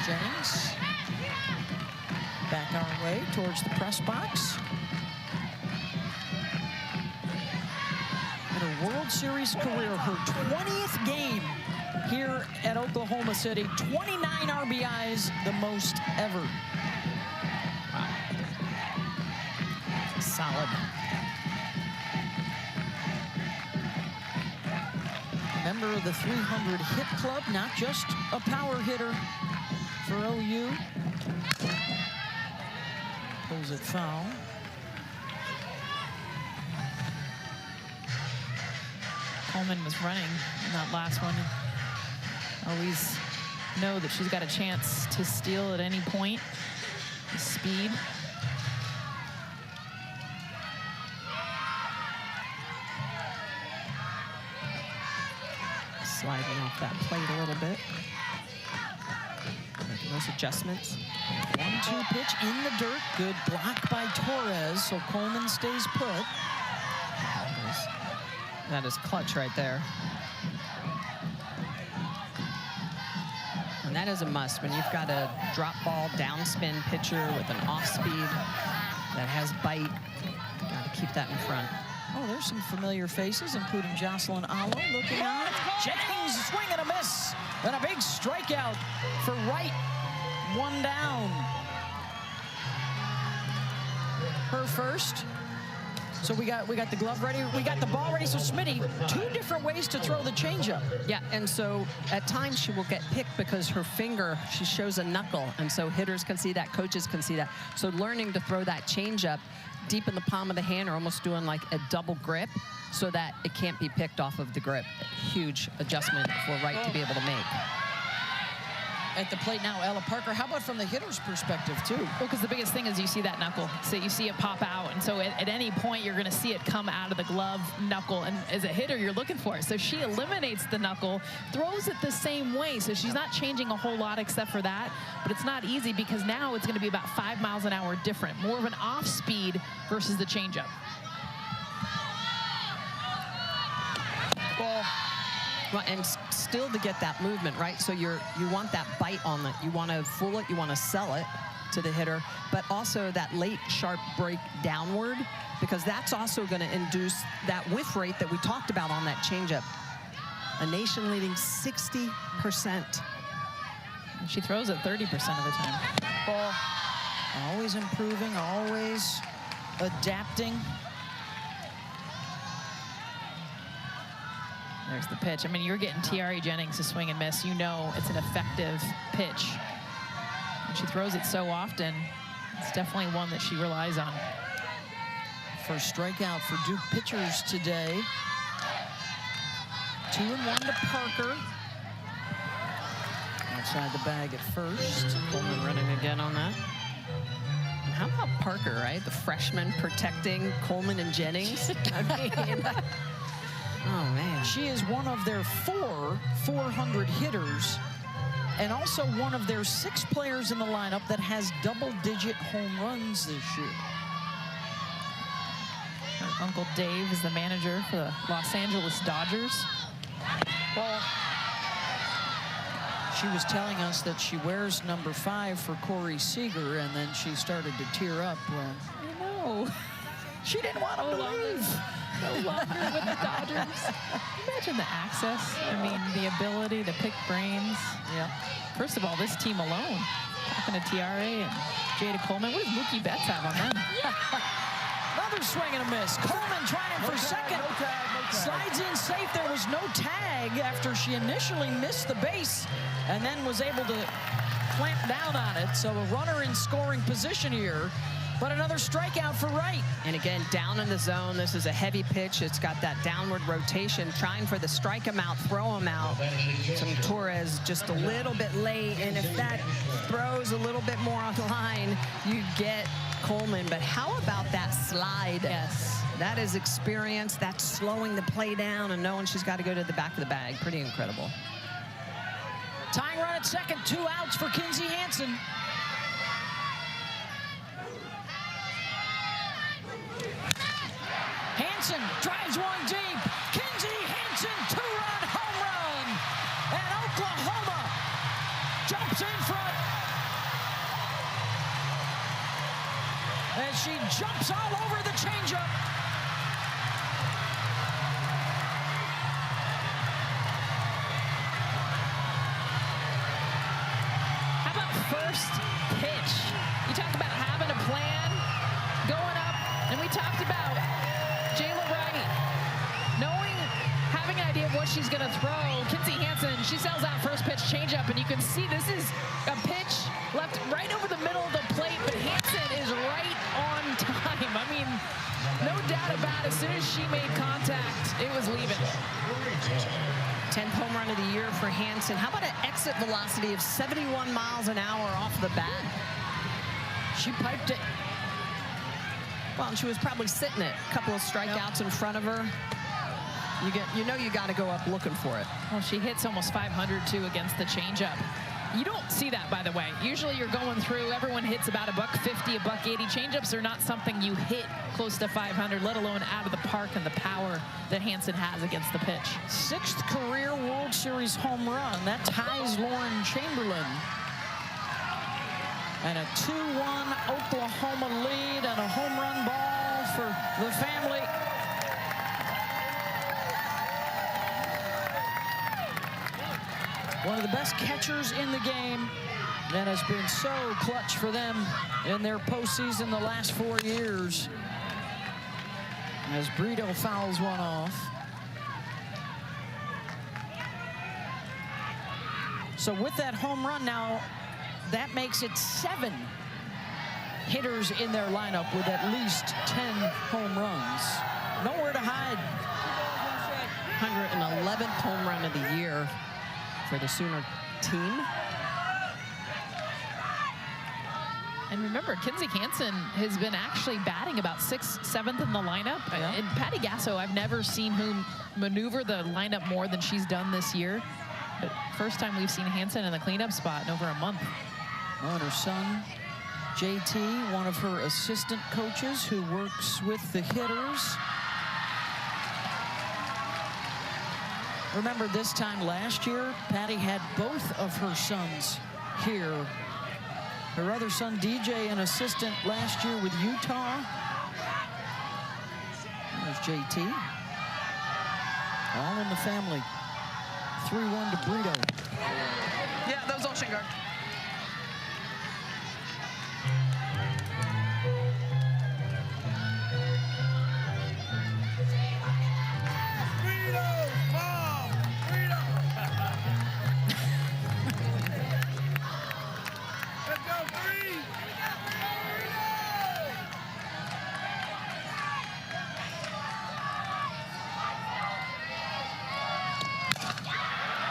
Jennings back our way towards the press box. In her World Series career, her 20th game here at Oklahoma City, 29 RBIs, the most ever. Wow. Solid. Member of the 300 hit club, not just a power hitter for OU. Pulls it foul. Coleman was running in that last one. Always know that she's got a chance to steal at any point. The speed. sliding off that plate a little bit. Making those adjustments. 1-2 pitch in the dirt. Good block by Torres, so Coleman stays put. That is clutch right there. And that is a must when you've got a drop ball downspin pitcher with an off speed that has bite. Got to keep that in front. Oh, there's some familiar faces, including Jocelyn Allo looking on. Jennings, swing and a miss. And a big strikeout for Wright. 1 down. Her first. So we got the glove ready. We got the ball ready. So Smitty, 2 different ways to throw the changeup. Yeah, and so at times she will get picked because her finger, she shows a knuckle. And so hitters can see that, coaches can see that. So learning to throw that changeup deep in the palm of the hand, or almost doing like a double grip so that it can't be picked off of the grip. Huge adjustment for Wright to be able to make. At the plate now, Ella Parker. How about from the hitter's perspective, too? Well, because the biggest thing is you see that knuckle. So you see it pop out. And so at any point, you're going to see it come out of the glove knuckle. And as a hitter, you're looking for it. So she eliminates the knuckle, throws it the same way. So she's not changing a whole lot except for that. But it's not easy because now it's going to be about 5 miles an hour different. More of an off speed versus the changeup. Well, and still to get that movement, right? So you want that bite on it. You want to fool it. You want to sell it to the hitter. But also that late sharp break downward, because that's also going to induce that whiff rate that we talked about on that changeup. A nation-leading 60%. She throws it 30% of the time. Ball. Always improving, always adapting. There's the pitch. I mean, you're getting Tiare Jennings to swing and miss. You know it's an effective pitch. And she throws it so often. It's definitely one that she relies on. First strikeout for Duke pitchers today. 2-1 to Parker. Outside the bag at first. Coleman running again on that. And how about Parker, right? The freshman protecting Coleman and Jennings. I mean, oh, man. She is one of their 4 400 hitters and also one of their 6 players in the lineup that has double-digit home runs this year. Her Uncle Dave is the manager for the Los Angeles Dodgers. Well, she was telling us that she wears number 5 for Corey Seager, and then she started to tear up. I know. She didn't want him to leave. No longer with the Dodgers. Imagine the access. I mean, the ability to pick brains. Yeah. First of all, this team alone, talking to Tiare and Jada Coleman, what does Mookie Betts have on them? Another swing and a miss. Coleman trying for second. Slides in safe. There was no tag after she initially missed the base and then was able to clamp down on it. So a runner in scoring position here. But another strikeout for Wright. And again, down in the zone, this is a heavy pitch. It's got that downward rotation, trying for the strike him out, throw him out. Some Torres just a little bit late, and if that throws a little bit more on the line, you get Coleman. But how about that slide? Yes. That is experience. That's slowing the play down and knowing she's got to go to the back of the bag. Pretty incredible. Tying run at second, 2 outs for Kinsey Hansen. Hansen drives one deep. Kinsey Hansen, 2-run home run. And Oklahoma jumps in front. As she jumps all over the changeup. How about first pitch? You talk about having a plan, going up, and we talked about Jayla Wright, having an idea of what she's going to throw. Kinsey Hansen, she sells out first pitch changeup, and you can see this is a pitch left right over the middle of the plate, but Hansen is right on time. I mean, no doubt about it. As soon as she made contact, it was leaving. 10th home run of the year for Hansen. How about an exit velocity of 71 miles an hour off the bat? She piped it. Well, and she was probably sitting it. A couple of strikeouts in front of her. You know you got to go up looking for it. Well, she hits almost 500 too against the changeup. You don't see that, by the way. Usually you're going through, everyone hits about $150, $180. Changeups are not something you hit close to 500, let alone out of the park, and the power that Hansen has against the pitch. 6th career World Series home run. That ties Lauren Chamberlain. And a 2-1 Oklahoma lead and a home run ball for the family. One of the best catchers in the game and has been so clutch for them in their postseason the last 4 years. As Brito fouls one off. So with that home run now, that makes it 7 hitters in their lineup with at least 10 home runs. Nowhere to hide. 111th home run of the year for the Sooner team. And remember, Kinsey Hansen has been actually batting about 6th, 7th in the lineup. Yeah. And Patty Gasso, I've never seen him maneuver the lineup more than she's done this year. But first time we've seen Hansen in the cleanup spot in over a month. Well, and her son, JT, one of her assistant coaches who works with the hitters. Remember this time last year, Patty had both of her sons here. Her other son, DJ, an assistant last year with Utah. There's JT. All in the family. 3-1 to Brito. Yeah, that was all Shingard.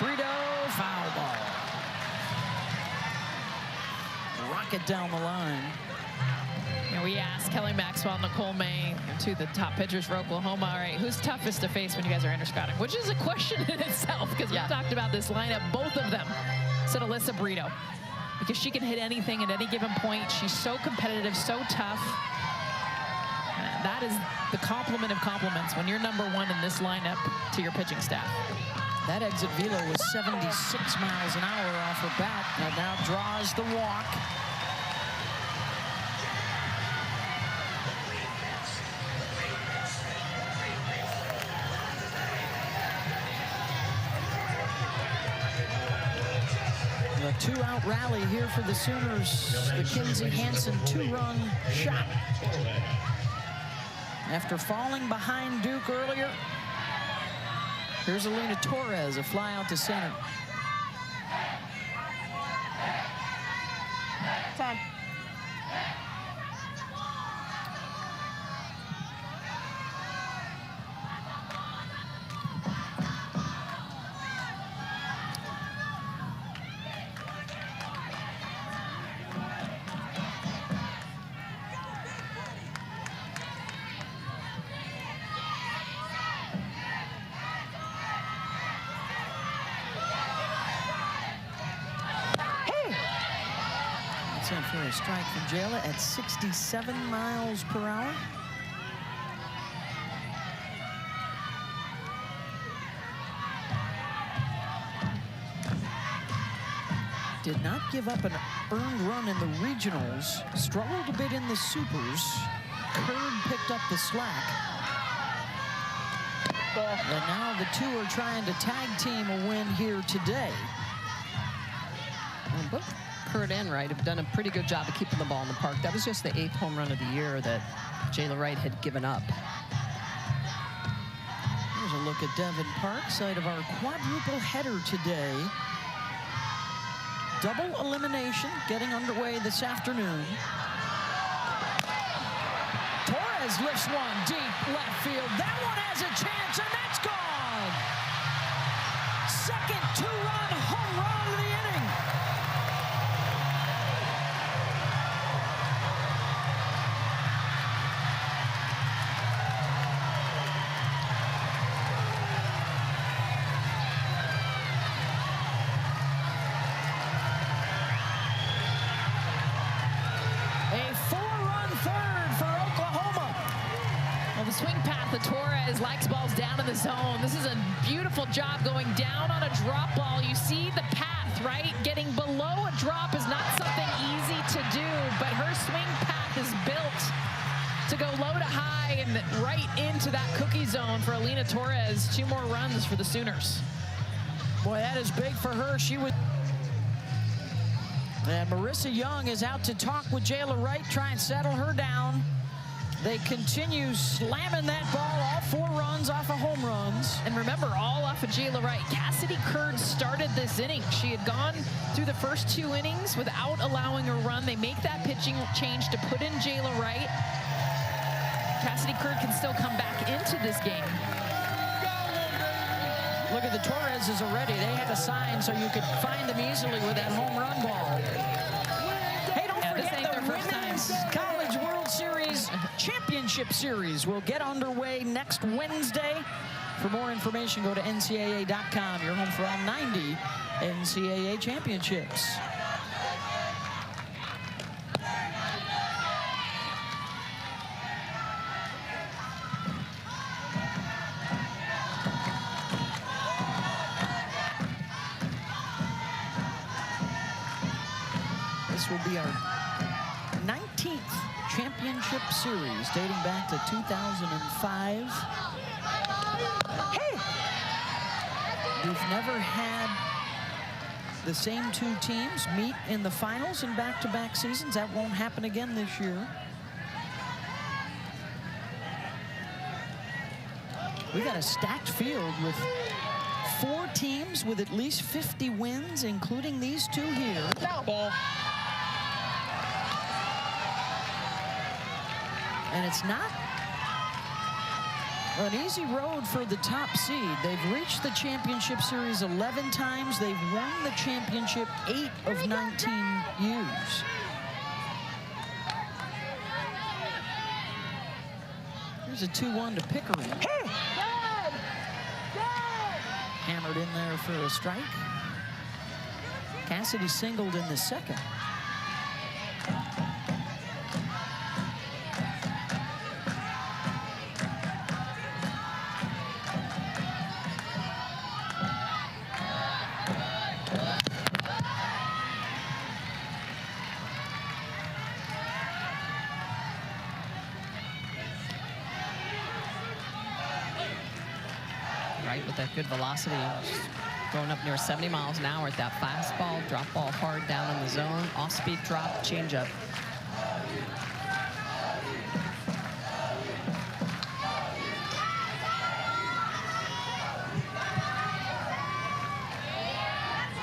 Brito, foul ball. Rocket down the line. And we asked Kelly Maxwell and Nicole May, two of the top pitchers for Oklahoma, all right, who's toughest to face when you guys are interscouting? Which is a question in itself, because we talked about this lineup. Both of them said Alyssa Brito, because she can hit anything at any given point. She's so competitive, so tough. And that is the complement of compliments when you're #1 in this lineup to your pitching staff. That exit velo was 76 miles an hour off her bat. And now draws the walk. A 2-out rally here for the Sooners. The Kinsey Hansen 2-run shot. After falling behind Duke earlier, here's Alina Torres, a fly out to center. Time. In for a strike from Jayla at 67 miles per hour. Did not give up an earned run in the regionals. Struggled a bit in the supers. Curd picked up the slack. And now the two are trying to tag team a win here today. Curd and Wright have done a pretty good job of keeping the ball in the park. That was just the 8th home run of the year that Jayla Wright had given up. Here's a look at Devon Park, site of our quadruple header today. Double elimination getting underway this afternoon. Torres lifts one deep left field. That one has a chance, and that's gone. Second 2-run home run of the inning. The Torres likes balls down in the zone. This is a beautiful job going down on a drop ball. You see the path, right? Getting below a drop is not something easy to do, but her swing path is built to go low to high and right into that cookie zone for Alina Torres. 2 more runs for the Sooners. Boy, that is big for her. She was. And Marissa Young is out to talk with Jayla Wright, try and settle her down. They continue slamming that ball, all 4 runs off of home runs. And remember, all off of Jayla Wright. Cassidy Curd started this inning. She had gone through the first 2 innings without allowing a run. They make that pitching change to put in Jayla Wright. Cassidy Curd can still come back into this game. Look at the Torreses already. They had a sign so you could find them easily with that home run ball. Hey, don't forget the Women's College World Series Championship Series will get underway next Wednesday. For more information, go to ncaa.com. Your home for all 90 NCAA championships. This will be our 19th championship series dating back to 2005. Hey! We've never had the same 2 teams meet in the finals in back-to-back seasons. That won't happen again this year. We got a stacked field with 4 teams with at least 50 wins, including these 2 here. Ball. And it's not an easy road for the top seed. They've reached the championship series 11 times. They've won the championship 8 of 19 years. Here's a 2-1 to Pickering. Hammered in there for a strike. Cassidy singled in the second. Right, with that good velocity, going up near 70 miles an hour at that fastball, drop ball hard down in the zone, off-speed drop, changeup.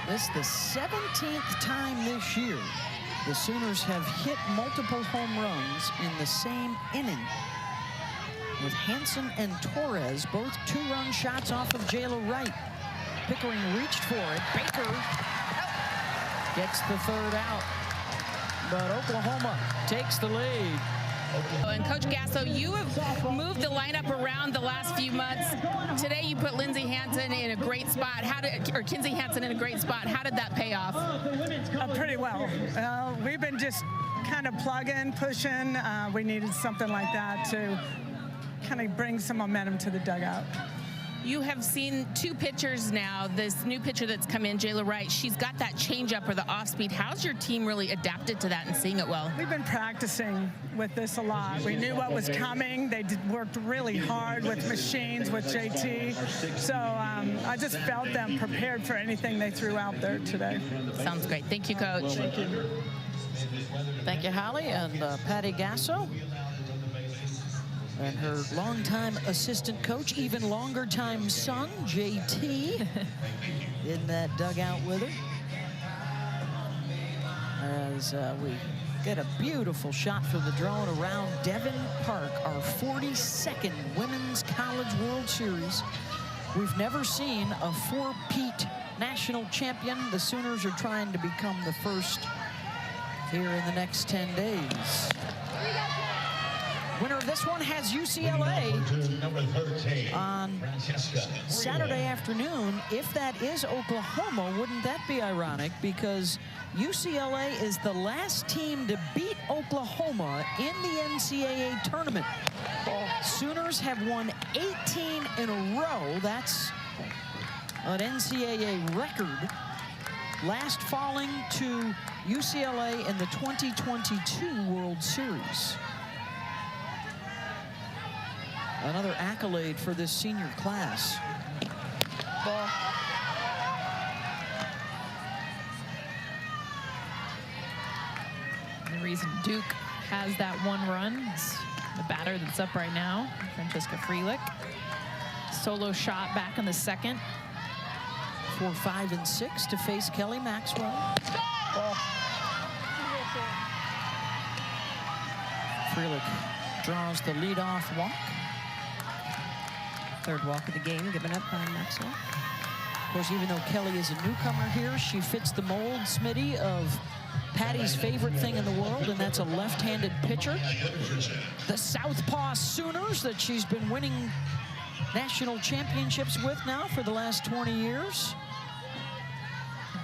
This is the 17th time this year the Sooners have hit multiple home runs in the same inning, with Hansen and Torres both 2-run shots off of Jayla Wright. Pickering reached for it. Baker gets the 3rd out, but Oklahoma takes the lead. And Coach Gasso, you have moved the lineup around the last few months. Today you put Lindsey Hansen in a great spot. Or Kinsey Hansen in a great spot. How did that pay off? Pretty well. We've been just kind of plugging, pushing. We needed something like that to kind of bring some momentum to the dugout. You have seen 2 pitchers now. This new pitcher that's come in, Jayla Wright, she's got that changeup or the off-speed. How's your team really adapted to that and seeing it well? We've been practicing with this a lot. We knew what was coming. They worked really hard with machines, with JT. So I just felt them prepared for anything they threw out there today. Sounds great. Thank you, Coach. Thank you. Thank you, Holly, and Patty Gasso. And her longtime assistant coach, even longer time son, JT, in that dugout with her. As we get a beautiful shot from the drone around Devon Park, our 42nd Women's College World Series. We've never seen a 4-peat national champion. The Sooners are trying to become the first here in the next 10 days. Winner of this one has UCLA Number 13, on Francesca. Saturday afternoon. If that is Oklahoma, wouldn't that be ironic? Because UCLA is the last team to beat Oklahoma in the NCAA tournament. Sooners have won 18 in a row. That's an NCAA record. Last falling to UCLA in the 2022 World Series. Another accolade for this senior class. Ball. The reason Duke has that one run is the batter that's up right now, Francesca Freelich. Solo shot back in the second. 4, 5, and 6 to face Kelly Maxwell. Freelich draws the leadoff walk. Third walk of the game given up by Maxwell. Of course, even though Kelly is a newcomer here, she fits the mold, Smitty, of Patty's favorite thing in the world, and that's a left-handed pitcher. The Southpaw Sooners that she's been winning national championships with now for the last 20 years.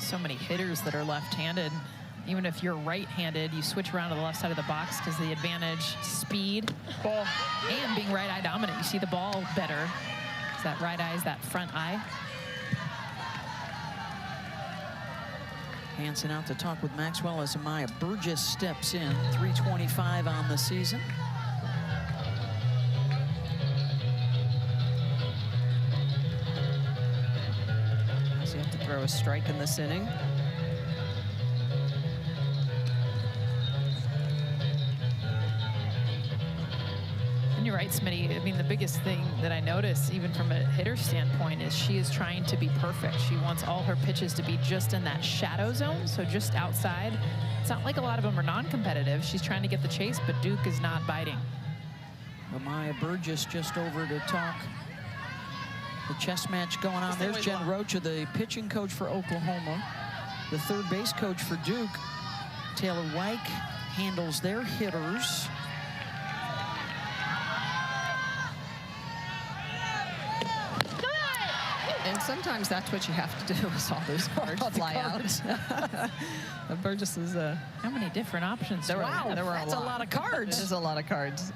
So many hitters that are left-handed. Even if you're right-handed, you switch around to the left side of the box because the advantage, speed, and being right-eye dominant. You see the ball better. That right eye is that front eye. Hansen out to talk with Maxwell as Amaya Burgess steps in. 325 on the season. So you have to throw a strike in this inning. You're right, Smitty. I mean, the biggest thing that I notice, even from a hitter standpoint, is she is trying to be perfect. She wants all her pitches to be just in that shadow zone, so just outside. It's not like a lot of them are non-competitive. She's trying to get the chase, but Duke is not biting. Amaya Burgess just over to talk. The chess match going on. There's Jen Rocha, the pitching coach for Oklahoma. The third base coach for Duke, Taylor Wyke, handles their hitters. And sometimes that's what you have to do is all those cards fly out. Burgess is how many different options? There were that's a lot of cards. There's a lot of cards.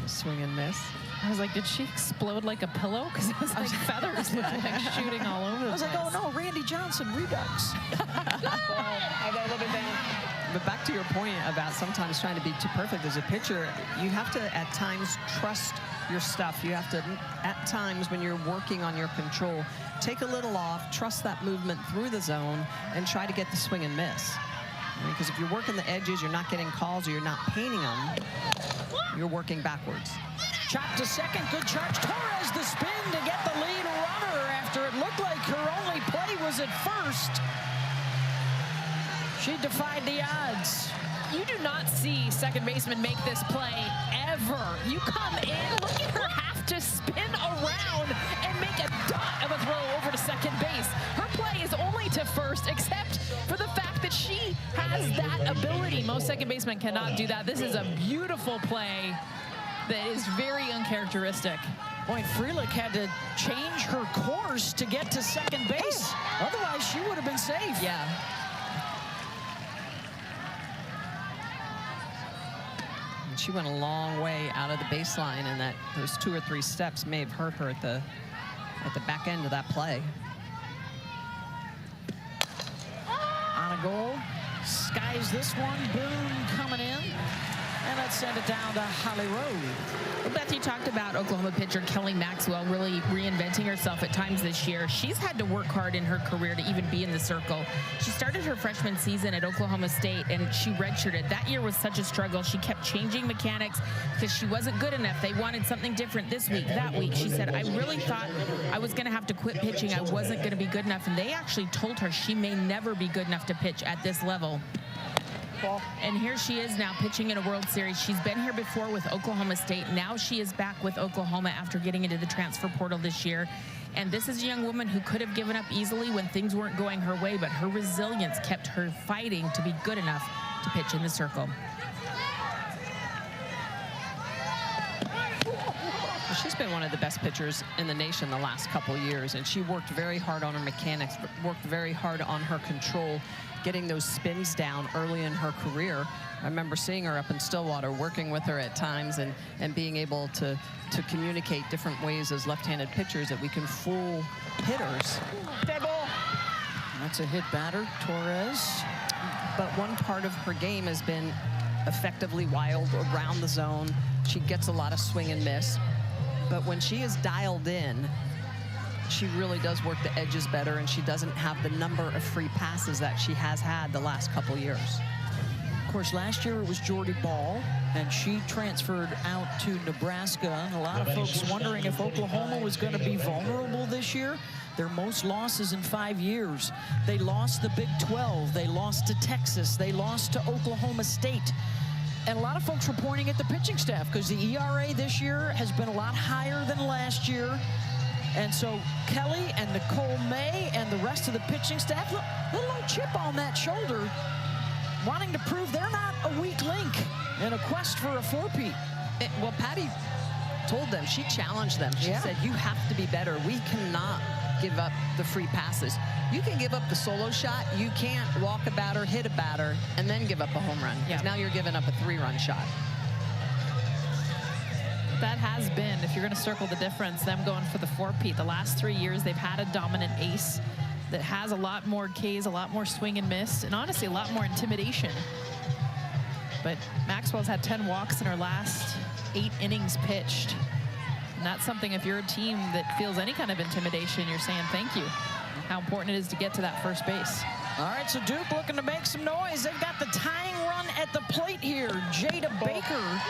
Swing and miss. I was like, did she explode like a pillow? Because it was like feathers looked like shooting all over the place. I was like, oh no, Randy Johnson redux. I got a little bit down. But back to your point about sometimes trying to be too perfect as a pitcher, you have to at times trust your stuff. You have to, at times when you're working on your control, take a little off, trust that movement through the zone, and try to get the swing and miss. Because if you're working the edges, you're not getting calls, or you're not painting them, you're working backwards. Chop to second, good charge. Torres the spin to get the lead runner after it looked like her only play was at first. She defied the odds. You do not see second baseman make this play ever. You come in, look at her have to spin around and make a dot of a throw over to second base. Her play is only to first, except for the fact that she has that ability. Most second basemen cannot do that. This is a beautiful play that is very uncharacteristic. Boy, Freelich had to change her course to get to second base. Otherwise, she would have been safe. Yeah. And she went a long way out of the baseline, and those 2 or 3 steps may have hurt her at the back end of that play. On a goal, skies this one. Boone coming in. And let's send it down to Holly Rowe. Well, Beth, you talked about Oklahoma pitcher Kelly Maxwell really reinventing herself at times this year. She's had to work hard in her career to even be in the circle. She started her freshman season at Oklahoma State, and she redshirted. That year was such a struggle. She kept changing mechanics because she wasn't good enough. They wanted something different this week, that week. She said, I really thought I was going to have to quit pitching. I wasn't going to be good enough. And they actually told her she may never be good enough to pitch at this level. And here she is now pitching in a World Series. She's been here before with Oklahoma State. Now she is back with Oklahoma after getting into the transfer portal this year. And this is a young woman who could have given up easily when things weren't going her way, but her resilience kept her fighting to be good enough to pitch in the circle. She's been one of the best pitchers in the nation the last couple years, and she worked very hard on her mechanics, worked very hard on her control, getting those spins down early in her career. I remember seeing her up in Stillwater, working with her at times and being able to communicate different ways as left-handed pitchers that we can fool hitters. Dead ball. That's a hit batter, Torres. But one part of her game has been effectively wild around the zone. She gets a lot of swing and miss. But when she is dialed in, she really does work the edges better, and she doesn't have the number of free passes that she has had the last couple years. Of course, last year it was Jordy Ball, and she transferred out to Nebraska. And a lot of folks wondering if Oklahoma was going to be vulnerable this year. Their most losses in 5 years. They lost the Big 12. They lost to Texas. They lost to Oklahoma State. And a lot of folks were pointing at the pitching staff because the ERA this year has been a lot higher than last year. And so Kelly and Nicole May and the rest of the pitching staff, look, a little chip on that shoulder, wanting to prove they're not a weak link in a quest for a four-peat. Well, Patty told them, she challenged them. She said, you have to be better. We cannot give up the free passes. You can give up the solo shot. You can't walk a batter, hit a batter, and then give up a home run. Yeah. Now you're giving up a 3-run shot. That has been, if you're going to circle the difference, them going for the four-peat. The last 3 years, they've had a dominant ace that has a lot more Ks, a lot more swing and miss, and honestly, a lot more intimidation. But Maxwell's had 10 walks in her last 8 innings pitched. And that's something, if you're a team that feels any kind of intimidation, you're saying thank you. How important it is to get to that first base. All right, so Duke looking to make some noise. They've got the tying run at the plate here. Jada Baker.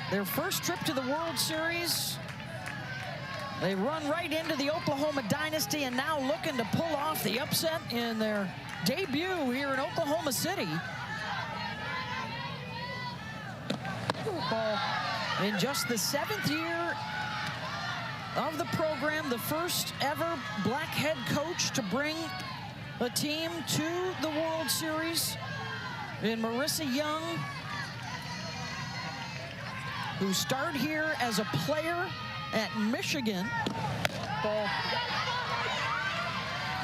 Their first trip to the World Series. They run right into the Oklahoma dynasty and now looking to pull off the upset in their debut here in Oklahoma City. In just the 7th year of the program, the first ever black head coach to bring a team to the World Series in Marissa Young, who started here as a player at Michigan.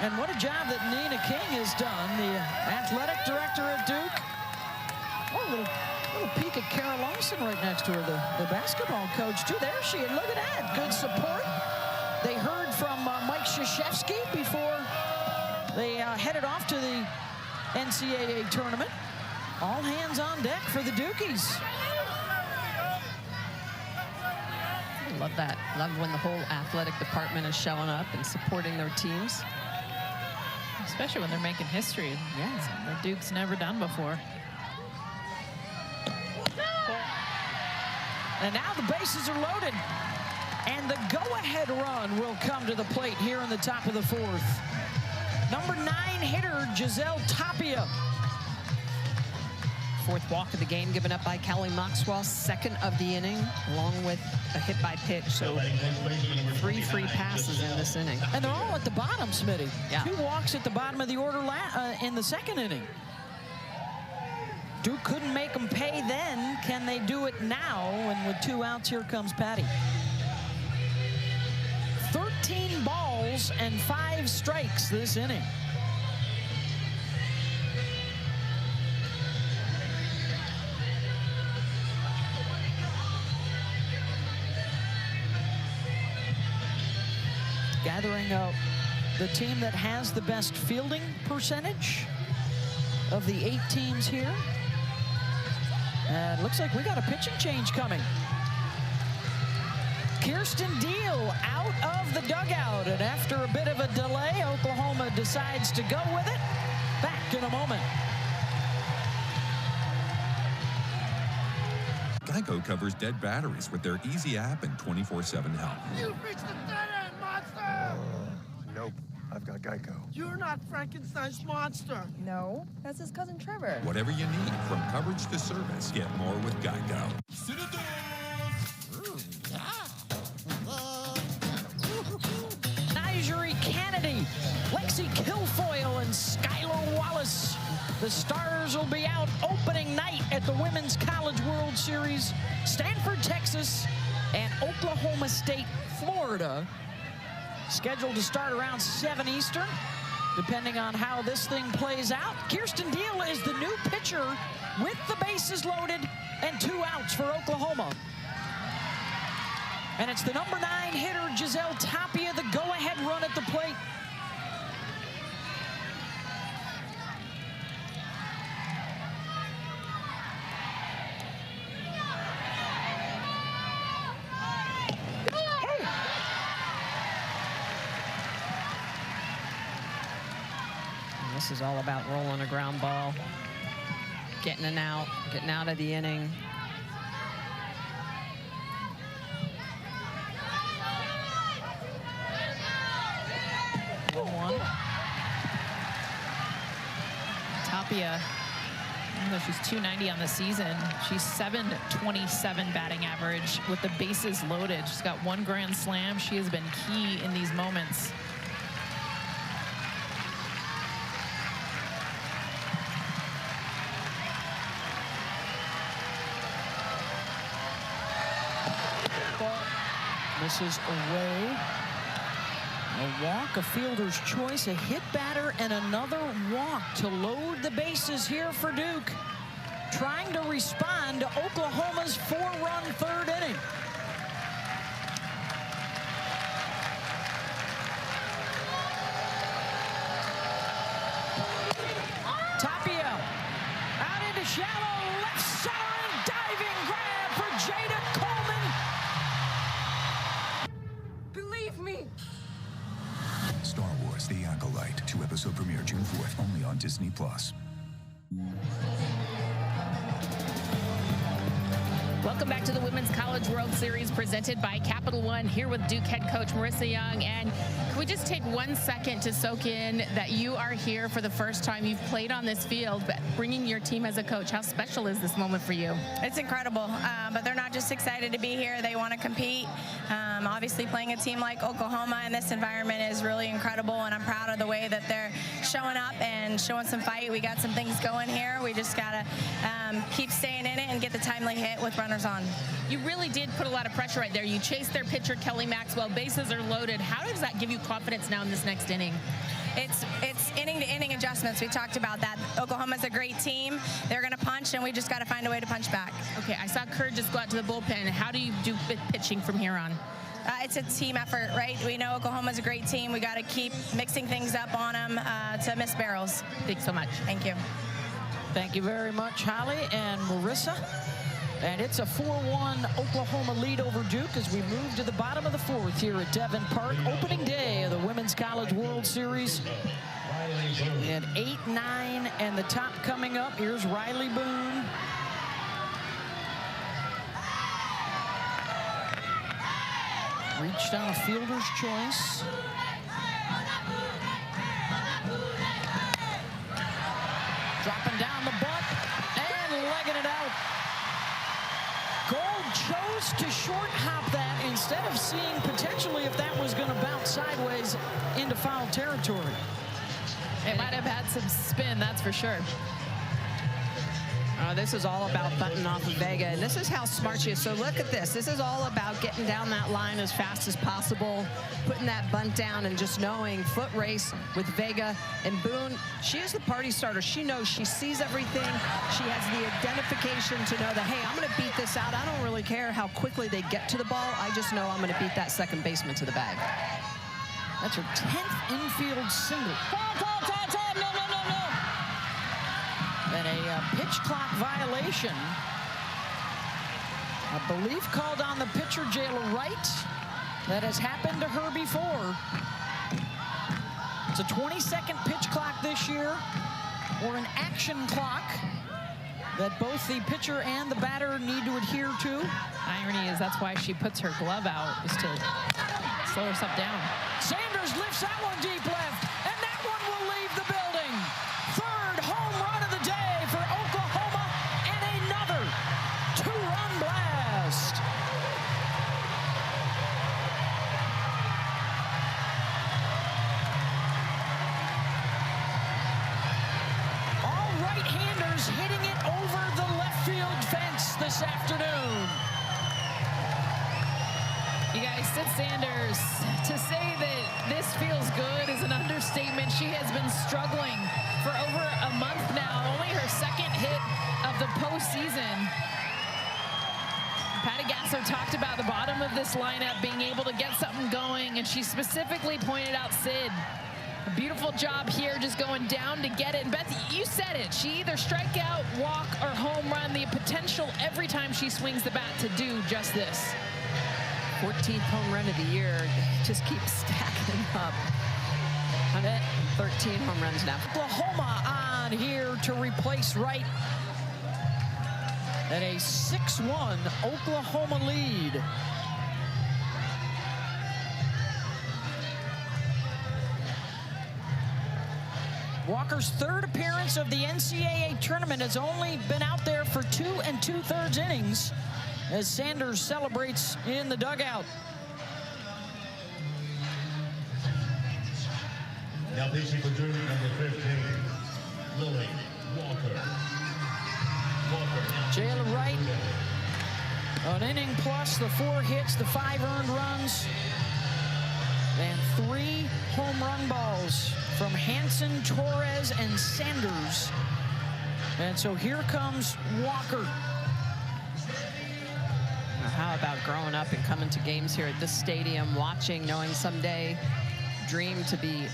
And what a job that Nina King has done, the athletic director at Duke. Oh, a little peek at Kara Lawson right next to her, the basketball coach, too. There she is. Look at that. Good support. They heard from Mike Krzyzewski before they headed off to the NCAA tournament. All hands on deck for the Dukies. I love that. Love when the whole athletic department is showing up and supporting their teams. Especially when they're making history. Yeah. Something the Duke's never done before. And now the bases are loaded. And the go-ahead run will come to the plate here in the top of the 4th. Number 9 hitter, Giselle Tapia. 4th walk of the game given up by Kelly Maxwell, 2nd of the inning, along with a hit by pitch. So 3 free passes in this inning. And they're all at the bottom, Smitty. Yeah. 2 walks at the bottom of the order in the 2nd inning. Duke couldn't make them pay then. Can they do it now? And with 2 outs, here comes Patty. 13 balls and 5 strikes this inning. Gathering up the team that has the best fielding percentage of the 8 teams here. And looks like we got a pitching change coming. Kirsten Deal out of the dugout. And after a bit of a delay, Oklahoma decides to go with it. Back in a moment. Geico covers dead batteries with their easy app and 24/7 help. You've reached the dead end, monster! Nope, I've got Geico. You're not Frankenstein's monster. No, that's his cousin Trevor. Whatever you need, from coverage to service, get more with Geico. Nigeri Kennedy, Lexi Kilfoyle, and Skylar Dallas. The Stars will be out opening night at the Women's College World Series. Stanford, Texas, and Oklahoma State, Florida. Scheduled to start around 7 Eastern, depending on how this thing plays out. Kirsten Deal is the new pitcher with the bases loaded and 2 outs for Oklahoma. And it's the number 9 hitter, Giselle Tapia, the go-ahead run at the plate. This is all about rolling a ground ball, getting out of the inning. Tapia, even though she's .290 on the season, she's .727 batting average with the bases loaded. She's got 1 grand slam. She has been key in these moments. Misses away. A walk, a fielder's choice, a hit batter, and another walk to load the bases here for Duke. Trying to respond to Oklahoma's 4-run 3rd inning. Tapia out into shallow left center, diving grab for Jada Coleman. Believe me. Star Wars: The Acolyte, 2-episode premiere June 4th, only on Disney+. Welcome back to the Women's College World Series presented by Capital One, here with Duke head coach Marissa Young. And can we just take 1 second to soak in that you are here for the first time? You've played on this field, but bringing your team as a coach, how special is this moment for you? It's incredible, but they're not just excited to be here. They want to compete. Obviously, playing a team like Oklahoma in this environment is really incredible, and I'm proud of the way that they're showing up and showing some fight. We got some things going here. We just got to keep staying in it and get the timely hit with runners on. You really did put a lot of pressure right there. You chased their pitcher, Kelly Maxwell. Bases are loaded. How does that give you confidence now in this next inning? It's inning-to-inning adjustments. We talked about that. Oklahoma's a great team. They're going to punch, and we just got to find a way to punch back. Okay, I saw Kerr just go out to the bullpen. How do you do pitching from here on? It's a team effort, right? We know Oklahoma's a great team. We got to keep mixing things up on them to miss barrels. Thanks so much. Thank you. Thank you very much, Holly and Marissa. And it's a 4-1 Oklahoma lead over Duke as we move to the bottom of the 4th here at Devon Park. Opening day of the Women's College World Series. At 8-9 and the top coming up. Here's Riley Boone. Reached on a fielder's choice. Dropping down the butt and legging it out. Gold chose to short hop that instead of seeing potentially if that was going to bounce sideways into foul territory. It might have had some spin, that's for sure. This is all about butting off of Vega, and this is how smart she is. So look at this. This is all about getting down that line as fast as possible, putting that bunt down, and just knowing foot race with Vega and Boone. She is the party starter. She knows, she sees everything. She has the identification to know that, hey, I'm going to beat this out. I don't really care how quickly they get to the ball. I just know I'm going to beat that second baseman to the bag. That's her 10th infield single. And a pitch clock violation, I believe, called on the pitcher, Jayla Wright. That has happened to her before. It's a 20-second pitch clock this year, or an action clock that both the pitcher and the batter need to adhere to. Irony is that's why she puts her glove out, is to slow herself down. Sanders lifts that one deep left, and that one will leave the building. Third home run of the day for Oklahoma, and another 2-run blast. right-handers hitting it over the left field fence this afternoon. You guys, Sid Sanders, to say that this feels good is an understatement. She has been struggling for over a month now, only her second hit of the postseason. Patty Gasso talked about the bottom of this lineup being able to get something going, and she specifically pointed out Sid. A beautiful job here, just going down to get it. And Beth, you said it. She either strike out, walk, or home run. The potential every time she swings the bat to do just this. 14th home run of the year. Just keeps stacking up. 113 home runs now. Oklahoma on here to replace Wright. And a 6-1 Oklahoma lead. Walker's third appearance of the NCAA tournament has only been out there for 2 2/3 innings as Sanders celebrates in the dugout. Now pitching for jersey number 15, Lily Walker. Jayla Wright, an inning plus, the 4 hits, the 5 earned runs, and 3 home run balls from Hanson, Torres, and Sanders. And so here comes Walker. How about growing up and coming to games here at this stadium, watching, knowing someday, dream to be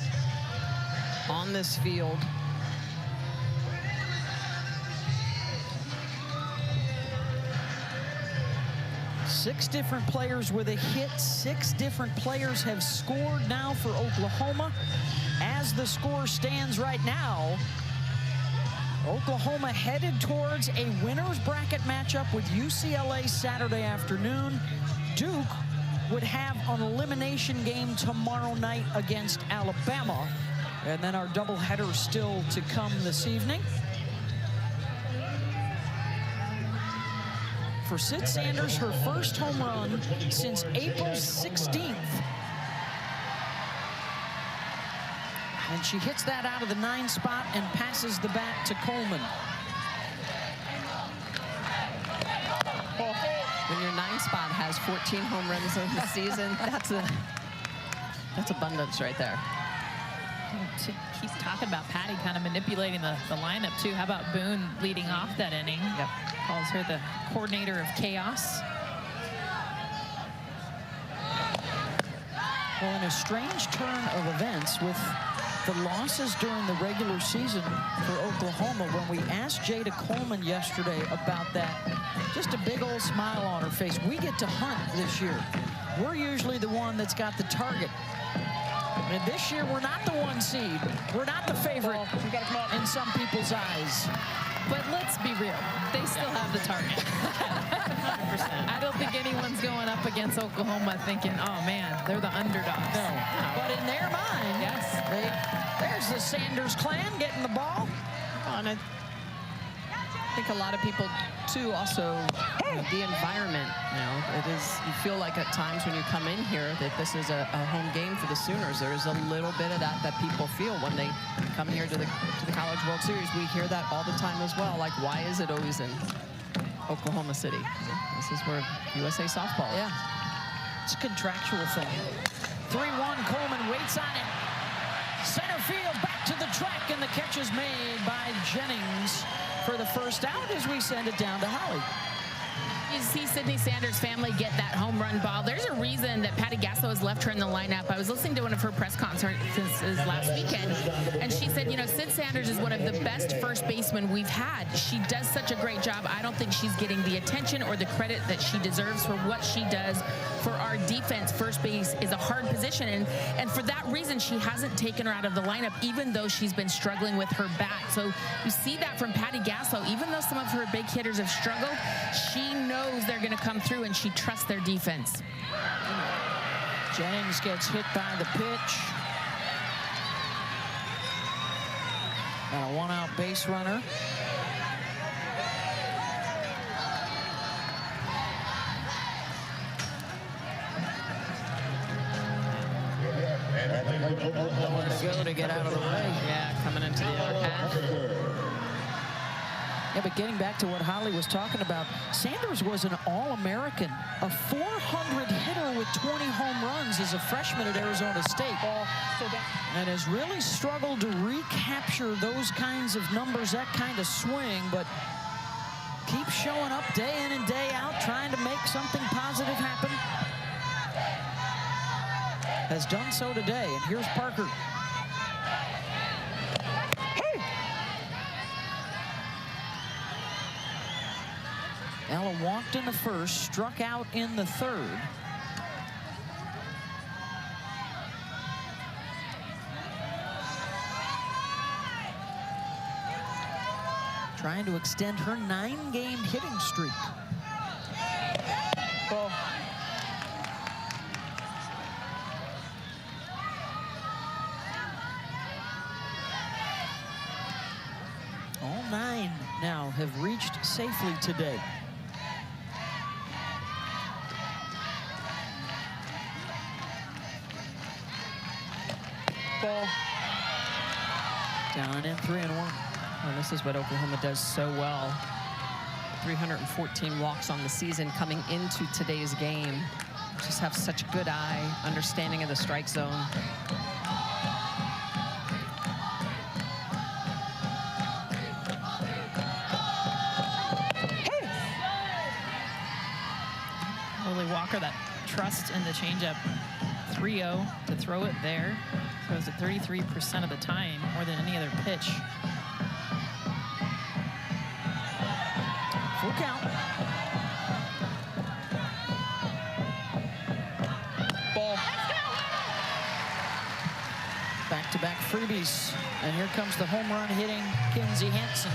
on this field. Six different players with a hit. 6 different players have scored now for Oklahoma. As the score stands right now, Oklahoma headed towards a winner's bracket matchup with UCLA Saturday afternoon. Duke would have an elimination game tomorrow night against Alabama. And then our doubleheader still to come this evening. For Sid Sanders, her first home run since April 16th. And she hits that out of the 9 spot and passes the bat to Coleman. When your 9 spot has 14 home runs in the season, that's abundance right there. To keep talking about Patty kind of manipulating the lineup too. How about Boone leading off that inning? Yep. Calls her the coordinator of chaos. Well, in a strange turn of events with the losses during the regular season for Oklahoma, when we asked Jada Coleman yesterday about that, just a big old smile on her face. We get to hunt this year. We're usually the one that's got the target. And this year, we're not the 1 seed. We're not the favorite in some people's eyes. But let's be real. They still have the target. 100%. I don't think anyone's going up against Oklahoma thinking, oh, man, they're the underdogs. No. But in their mind, yes, there's the Sanders clan getting the ball. And I think a lot of people, too, also, the environment, it is, you feel like at times when you come in here that this is a home game for the Sooners. There's a little bit of that people feel when they come here to the College World Series. We hear that all the time as well. Like, why is it always in Oklahoma City? This is where USA softball is. Yeah, it's a contractual thing. 3-1, Coleman waits on it. Center field, back to the track, and the catch is made by Jennings for the first out as we send it down to Holly. You see Sydney Sanders' family get that home run ball. There's a reason that Patty Gasso has left her in the lineup. I was listening to one of her press conferences last weekend, and she said, Sid Sanders is one of the best first basemen we've had. She does such a great job. I don't think she's getting the attention or the credit that she deserves for what she does for our defense. First base is a hard position, and for that reason, she hasn't taken her out of the lineup, even though she's been struggling with her bat. So you see that from Patty Gasso. Even though some of her big hitters have struggled, she knows they're going to come through, and she trusts their defense. Jennings gets hit by the pitch. And a 1-out base runner. Nowhere to go to get out of the way. Yeah, coming into the other half. but getting back to what Holly was talking about, Sanders was an All-American, a 400 hitter with 20 home runs as a freshman at Arizona State. And has really struggled to recapture those kinds of numbers, that kind of swing, but keeps showing up day in and day out, trying to make something positive happen. Has done so today, and here's Parker. Ella walked in the first, struck out in the third. Trying to extend her 9-game hitting streak. Ball. All 9 now have reached safely today. Ball. Down in 3-1. Well, this is what Oklahoma does so well. 314 walks on the season coming into today's game. Just have such a good eye, understanding of the strike zone. Lily Walker, that trust in the changeup. 3-0 to throw it there. Throws it 33% of the time, more than any other pitch. Full count. Ball. Back-to-back freebies. And here comes the home run hitting Kinsey Hansen.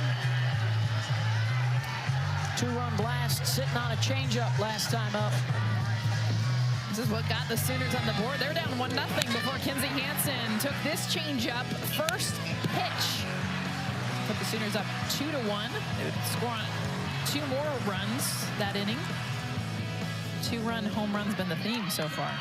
2-run blast sitting on a changeup last time up. This is what got the Sooners on the board. They're down 1-0 before Kinsey Hansen took this changeup. First pitch. Put the Sooners up 2-1. They would score on 2 more runs that inning. 2-run home run's been the theme so far.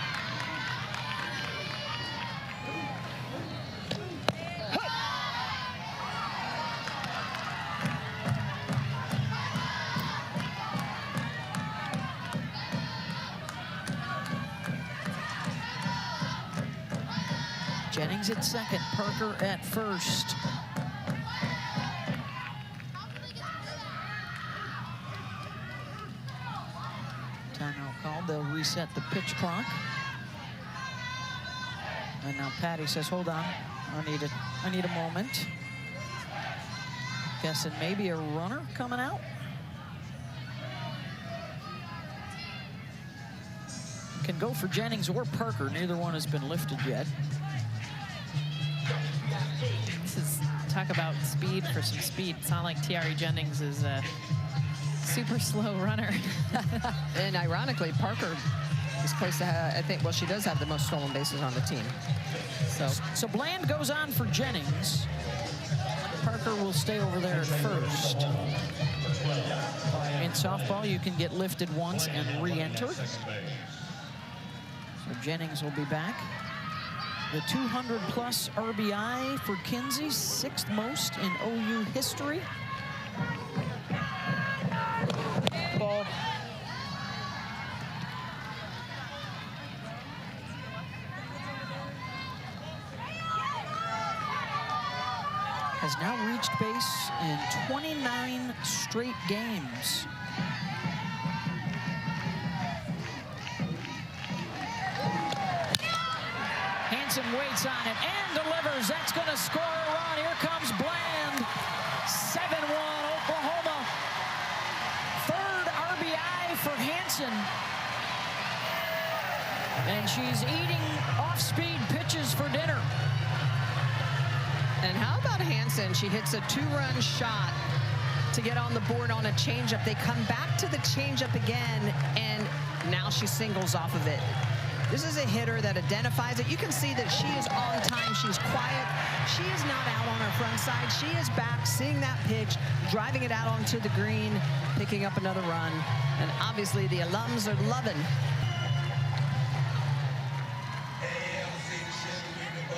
Jennings at second, Parker at first. Timeout called. They'll reset the pitch clock. And now Patty says, hold on, I need a moment. Guessing maybe a runner coming out. Can go for Jennings or Parker. Neither one has been lifted yet. This is, talk about speed for some speed. It's not like Tiare Jennings is a super slow runner. And ironically, Parker is close to, I think, well, she does have the most stolen bases on the team. So Bland goes on for Jennings. Parker will stay over there at first. In softball, you can get lifted once and re-enter. So Jennings will be back. The 200-plus RBI for Kinsey, 6th most in OU history. Ball. Has now reached base in 29 straight games. Hansen waits on it and delivers. That's going to score a run. Here comes Bland. 7-1 Oklahoma. 3rd RBI for Hansen. And she's eating off-speed pitches for dinner. And how about Hansen? She hits a 2-run shot to get on the board on a changeup. They come back to the changeup again, and now she singles off of it. This is a hitter that identifies it. You can see that she is on time. She's quiet. She is not out on her front side. She is back, seeing that pitch, driving it out onto the green, picking up another run. And obviously the alums are loving.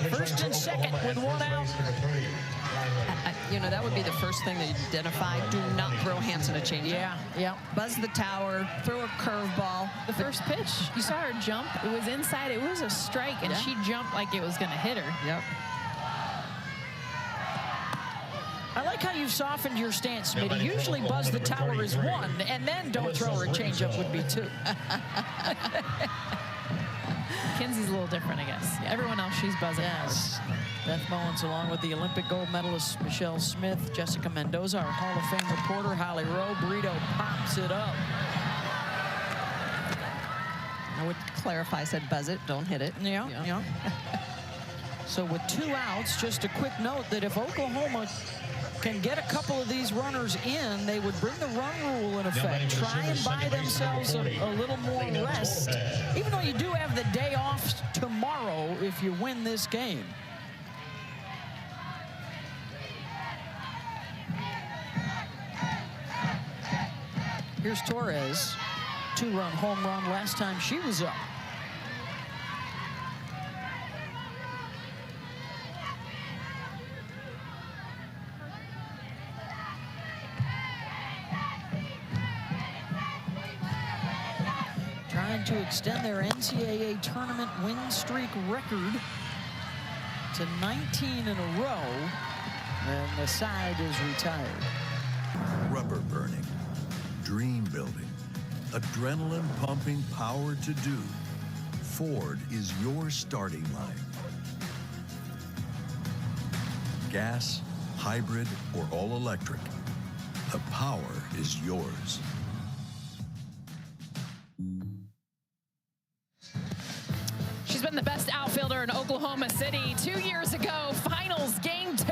First and second with 1 out. you know, that would be the first thing to identify. Do not throw Hanson a changeup. Yeah. Buzz the tower, throw a curveball. The first pitch, you saw her jump. It was inside. It was a strike, and she jumped like it was going to hit her. Yep. I like how you've softened your stance, Smitty. Usually buzz the tower is one, and then don't throw her a changeup would be two. Kinsey's a little different, I guess. Everyone else, she's buzzing. Yes. Beth Mullins, along with the Olympic gold medalist Michelle Smith, Jessica Mendoza, our Hall of Fame reporter, Holly Rowe. Brito pops it up. I would clarify, I said buzz it, don't hit it. Yeah. So with 2 outs, just a quick note that if Oklahoma can get a couple of these runners in, they would bring the run rule in effect. Try and buy themselves a little more rest, even though you do have the day off tomorrow if you win this game. Here's Torres, 2-run home run last time she was up. Trying to extend their NCAA tournament win streak record to 19 in a row, and the side is retired. Rubber burning, dream building, adrenaline pumping power to do. Ford is your starting line. Gas, hybrid, or all electric, the power is yours. She's been the best outfielder in Oklahoma City 2 years ago. Finals, game 2.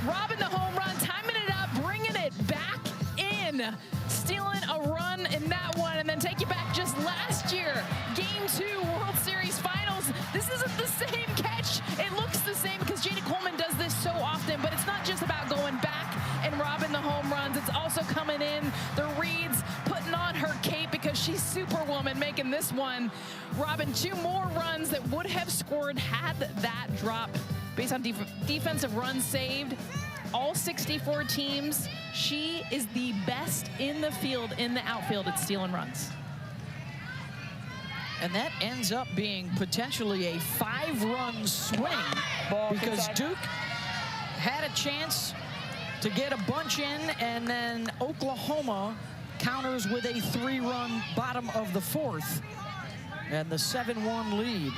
Robbing the home run, timing it up, bringing it back in. Stealing a run in that one, and then take you back just last year. Game 2, World Series Finals. This isn't the same catch. It looks the same because Jada Coleman does this so often, but it's not just about going back and robbing the home runs. It's also coming in the reads, putting on her cape because she's Superwoman, making this one. Robbing 2 more runs that would have scored had that drop based on defensive runs saved. All 64 teams, she is the best in the field, in the outfield at stealing runs. And that ends up being potentially a 5-run swing because Duke had a chance to get a bunch in, and then Oklahoma counters with a 3-run bottom of the 4th and the 7-1 lead.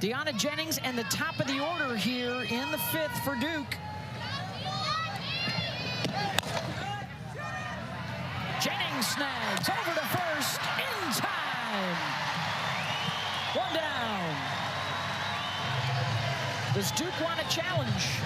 Deanna Jennings and the top of the order here in the 5th for Duke. Jennings snags over to first in time. 1 down. Does Duke want a challenge?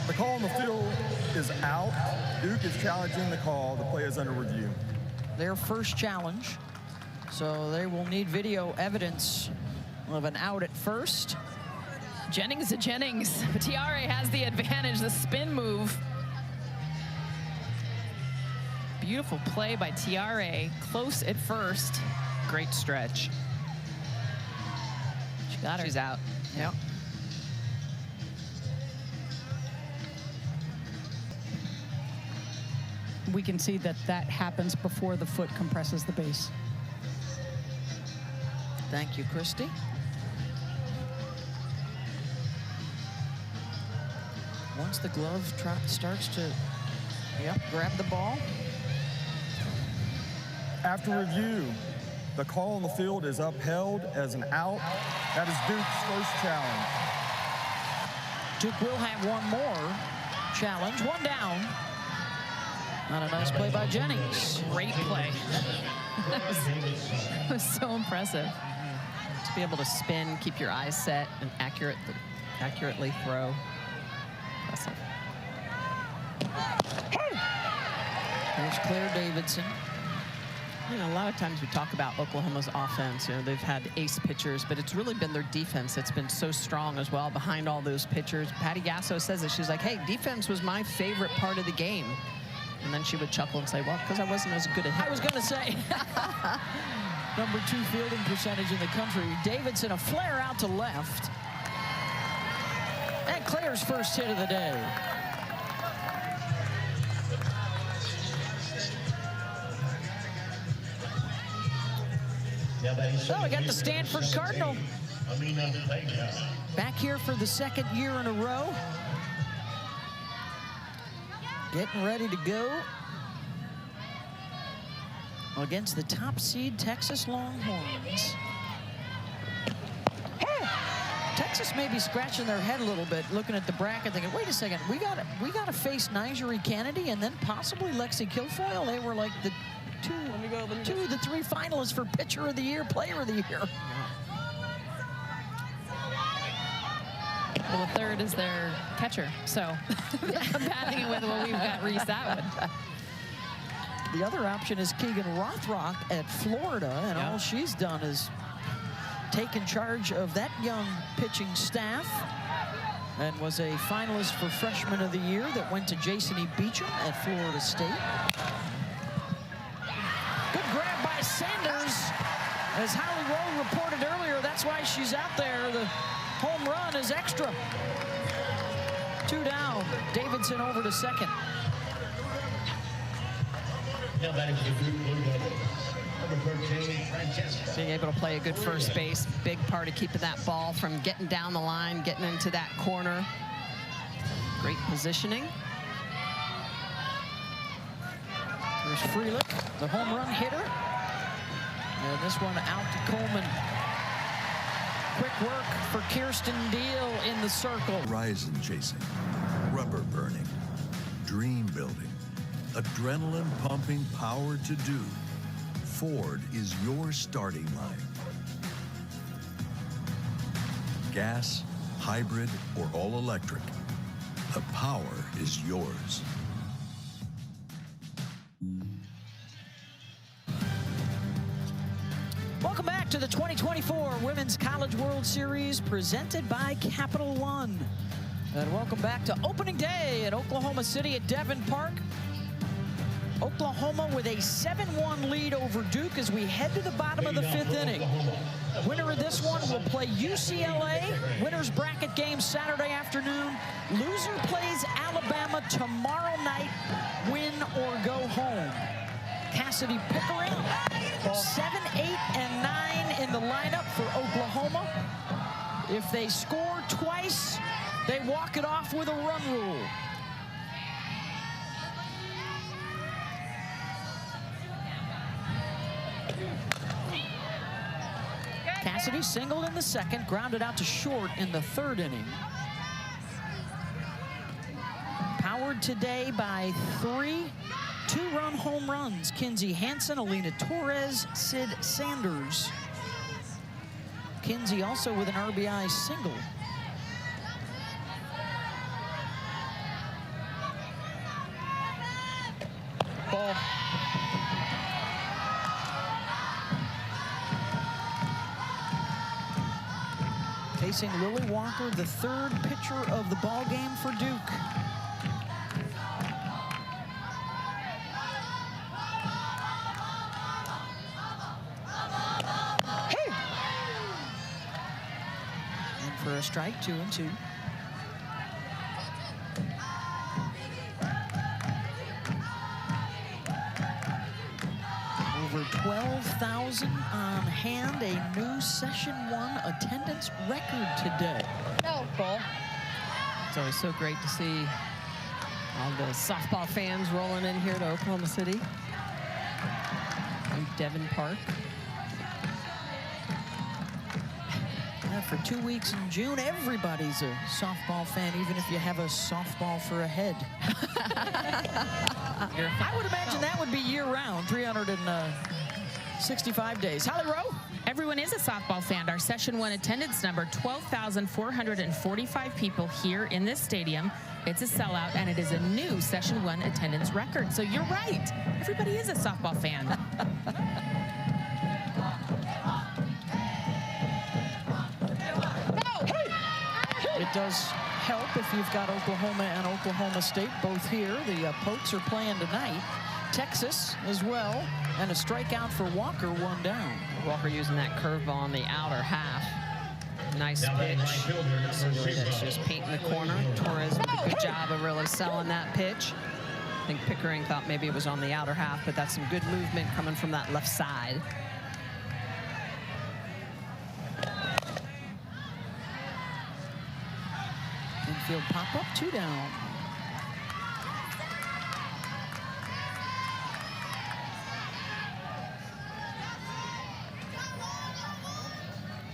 The call on the field is out. Duke is challenging the call. The play is under review. Their first challenge. So they will need video evidence of an out at first. Jennings to Jennings, but Tiare has the advantage, the spin move. Beautiful play by Tiare, close at first. Great stretch. She got her. She's out. Yep. We can see that that happens before the foot compresses the base. Thank you, Christy. Once the glove starts to grab the ball. After review, the call on the field is upheld as an out. That is Duke's first challenge. Duke will have one more challenge. 1 down. Not a nice play by Jennings. Great play. That was so impressive. To be able to spin, keep your eyes set, and accurately throw. Impressive. There's Claire Davidson. You know, a lot of times we talk about Oklahoma's offense. You know, they've had ace pitchers, but it's really been their defense that's been so strong as well behind all those pitchers. Patty Gasso says that she's like, hey, defense was my favorite part of the game. And then she would chuckle and say, well, because I wasn't as good a hitter. I was going to say, number 2 fielding percentage in the country. Davidson, a flare out to left. And Claire's first hit of the day. So we got the Stanford Cardinal back here for the 2nd year in a row. Getting ready to go against the top seed Texas Longhorns. Texas may be scratching their head a little bit, looking at the bracket, thinking, wait a second, we got to face Nigeri Kennedy and then possibly Lexi Kilfoyle. They were like the two of the 3 finalists for Pitcher of the Year, Player of the Year. Well, the 3rd is their catcher, so batting it with what we've got Reese Atwood. The other option is Keegan Rothrock at Florida, and all she's done is taken charge of that young pitching staff and was a finalist for Freshman of the Year that went to Jason E. Beecham at Florida State. Good grab by Sanders. As Holly Rowe reported earlier, that's why she's out there. The home run is extra. 2 down. Davidson over to second. Now batting for the Blue Devils, number 13, Francesca. Being able to play a good first base, big part of keeping that ball from getting down the line, getting into that corner. Great positioning. There's Freelich, the home run hitter. And this one out to Coleman. Quick work for Kirsten Deal in the circle. Horizon chasing, rubber burning, dream building, adrenaline pumping power to do. Ford is your starting line. Gas, hybrid, or all electric, the power is yours. Welcome back to the 2024 Women's College World Series presented by Capital One. And welcome back to opening day at Oklahoma City at Devon Park. Oklahoma with a 7-1 lead over Duke as we head to the bottom of the 5th inning. Winner of this one will play UCLA. Winner's bracket game Saturday afternoon. Loser plays Alabama tomorrow night. Win or go home. Cassidy Pickering, 7, 8, and 9 in the lineup for Oklahoma. If they score twice, they walk it off with a run rule. Cassidy singled in the 2nd, grounded out to short in the 3rd inning. Powered today by 3 2-run home runs. Kinsey Hansen, Alina Torres, Sid Sanders. Kinsey also with an RBI single. Ball. Facing Lily Walker, the 3rd pitcher of the ball game for Duke. For a strike, 2-2. Over 12,000 on hand, a new Session 1 attendance record today. No, ball. It's always so great to see all the softball fans rolling in here to Oklahoma City. In Devon Park. For 2 weeks in June, everybody's a softball fan, even if you have a softball for a head. I would imagine that would be year-round, 365 days. Holly Rowe? Everyone is a softball fan. Our Session 1 attendance number, 12,445 people here in this stadium. It's a sellout, and it is a new Session 1 attendance record. So you're right. Everybody is a softball fan. It does help if you've got Oklahoma and Oklahoma State both here. The Pokes are playing tonight. Texas as well, and a strikeout for Walker, 1 down. Walker using that curveball on the outer half. Nice pitch. Somebody that's just painting the corner. Torres with a good job of really selling that pitch. I think Pickering thought maybe it was on the outer half, but that's some good movement coming from that left side. Infield pop-up, 2 down.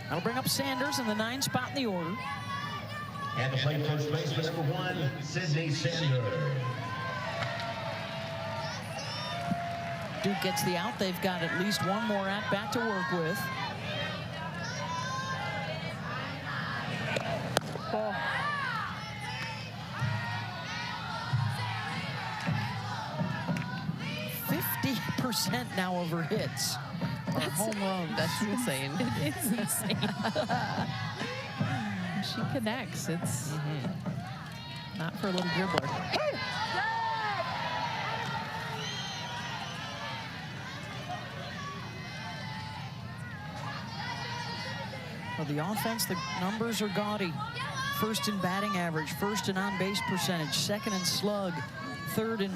That'll bring up Sanders in the 9 spot in the order. And the play first baseman, number 1, Sydney Sanders. Duke gets the out. They've got at least one more at-bat to work with. Ball. % now over hits. That's home runs. That's insane. It is insane. She connects. It's not for a little dribbler. Well, the offense, the numbers are gaudy. First in batting average, first in on-base percentage, second in slug, third in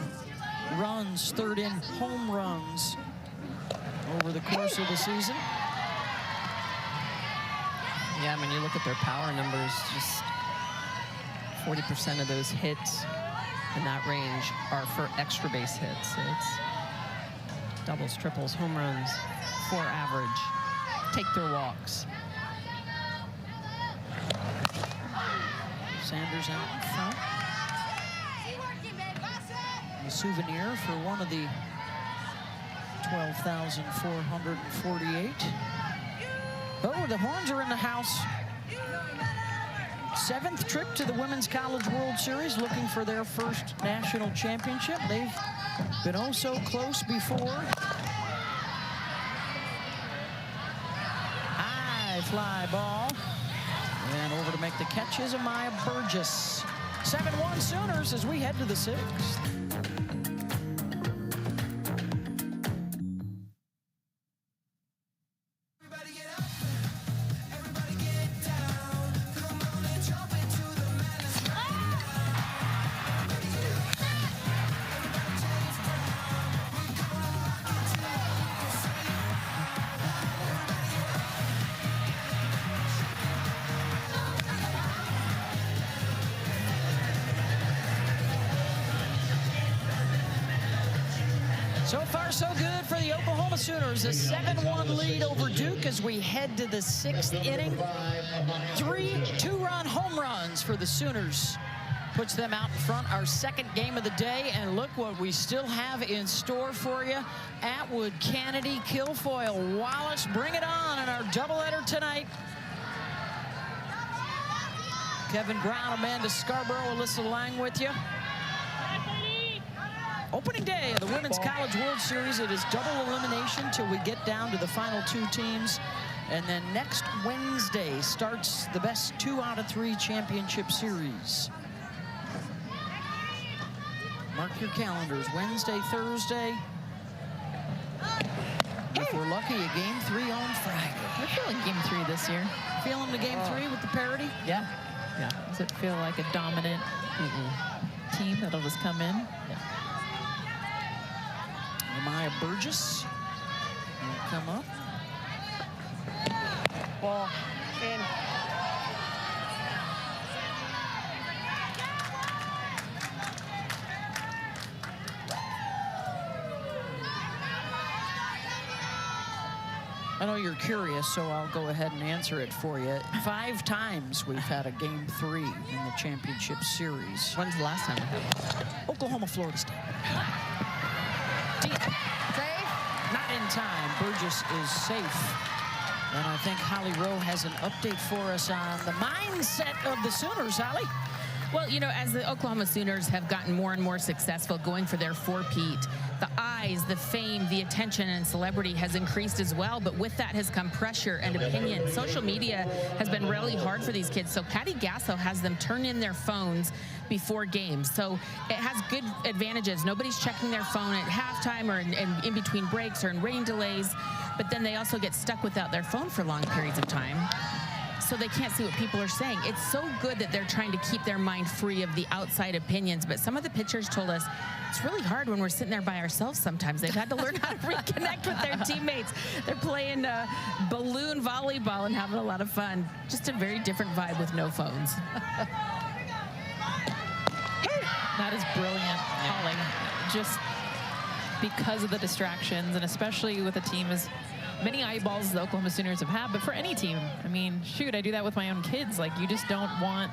runs, third in home runs over the course of the season. Yeah, when you look at their power numbers, just 40% of those hits in that range are for extra base hits. It's doubles, triples, home runs, for average. Take their walks. Sanders out in front. A souvenir for one of the 12,448. Oh, the horns are in the house. 7th trip to the Women's College World Series, looking for their first national championship. They've been oh so close before. High fly ball. And over to make the catch is Amaya Burgess. 7-1 Sooners as we head to the 6th. So far, so good for the Oklahoma Sooners. A 7-1 lead over Duke as we head to the 6th inning. 3 two-run home runs for the Sooners. Puts them out in front. Our second game of the day. And look what we still have in store for you. Atwood, Kennedy, Kilfoyle, Wallace. Bring it on in our doubleheader tonight. Kevin Brown, Amanda Scarborough, Alyssa Lang with you. Opening day of the Women's College World Series. It is double elimination till we get down to the final 2 teams. And then next Wednesday starts the best 2 out of 3 championship series. Mark your calendars. Wednesday, Thursday. If we're lucky, a game 3 on Friday. We're feeling game 3 this year. Feeling the game 3 with the parity? Yeah. Yeah. Does it feel like a dominant team that'll just come in? Yeah. Amaya Burgess will come up. Ball in. I know you're curious, so I'll go ahead and answer it for you. 5 times we've had a game 3 in the championship series. When's the last time we had one? Oklahoma, Florida State. Deep. Safe. Not in time. Burgess is safe. And I think Holly Rowe has an update for us on the mindset of the Sooners, Holly. Well, you know, as the Oklahoma Sooners have gotten more and more successful going for their 4-peat, the odds eyes, the fame, the attention, and celebrity has increased as well, but with that has come pressure and opinion. Social media has been really hard for these kids, so Patty Gasso has them turn in their phones before games. So it has good advantages. Nobody's checking their phone at halftime or in between breaks or in rain delays, but then they also get stuck without their phone for long periods of time, so they can't see what people are saying. It's so good that they're trying to keep their mind free of the outside opinions, but some of the pitchers told us it's really hard when we're sitting there by ourselves sometimes. They've had to learn how to reconnect with their teammates. They're playing balloon volleyball and having a lot of fun. Just a very different vibe with no phones. That is brilliant, Holly. Just because of the distractions, and especially with a team as many eyeballs as the Oklahoma Sooners have had, but for any team, I mean, shoot, I do that with my own kids. Like, you just don't want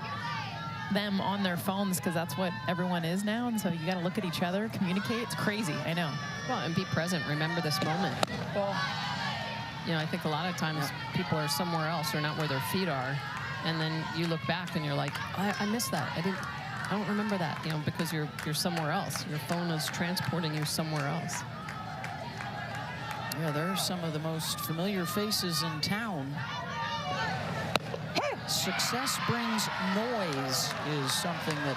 them on their phones because that's what everyone is now, and so you got to look at each other, communicate. It's crazy, I know. Well, and be present. Remember this moment. Well, you know, I think a lot of times people are somewhere else or not where their feet are, and then you look back and you're like, I missed that. I don't remember that, you know, because you're somewhere else. Your phone is transporting you somewhere else. Yeah, there are some of the most familiar faces in town. Success brings noise is something that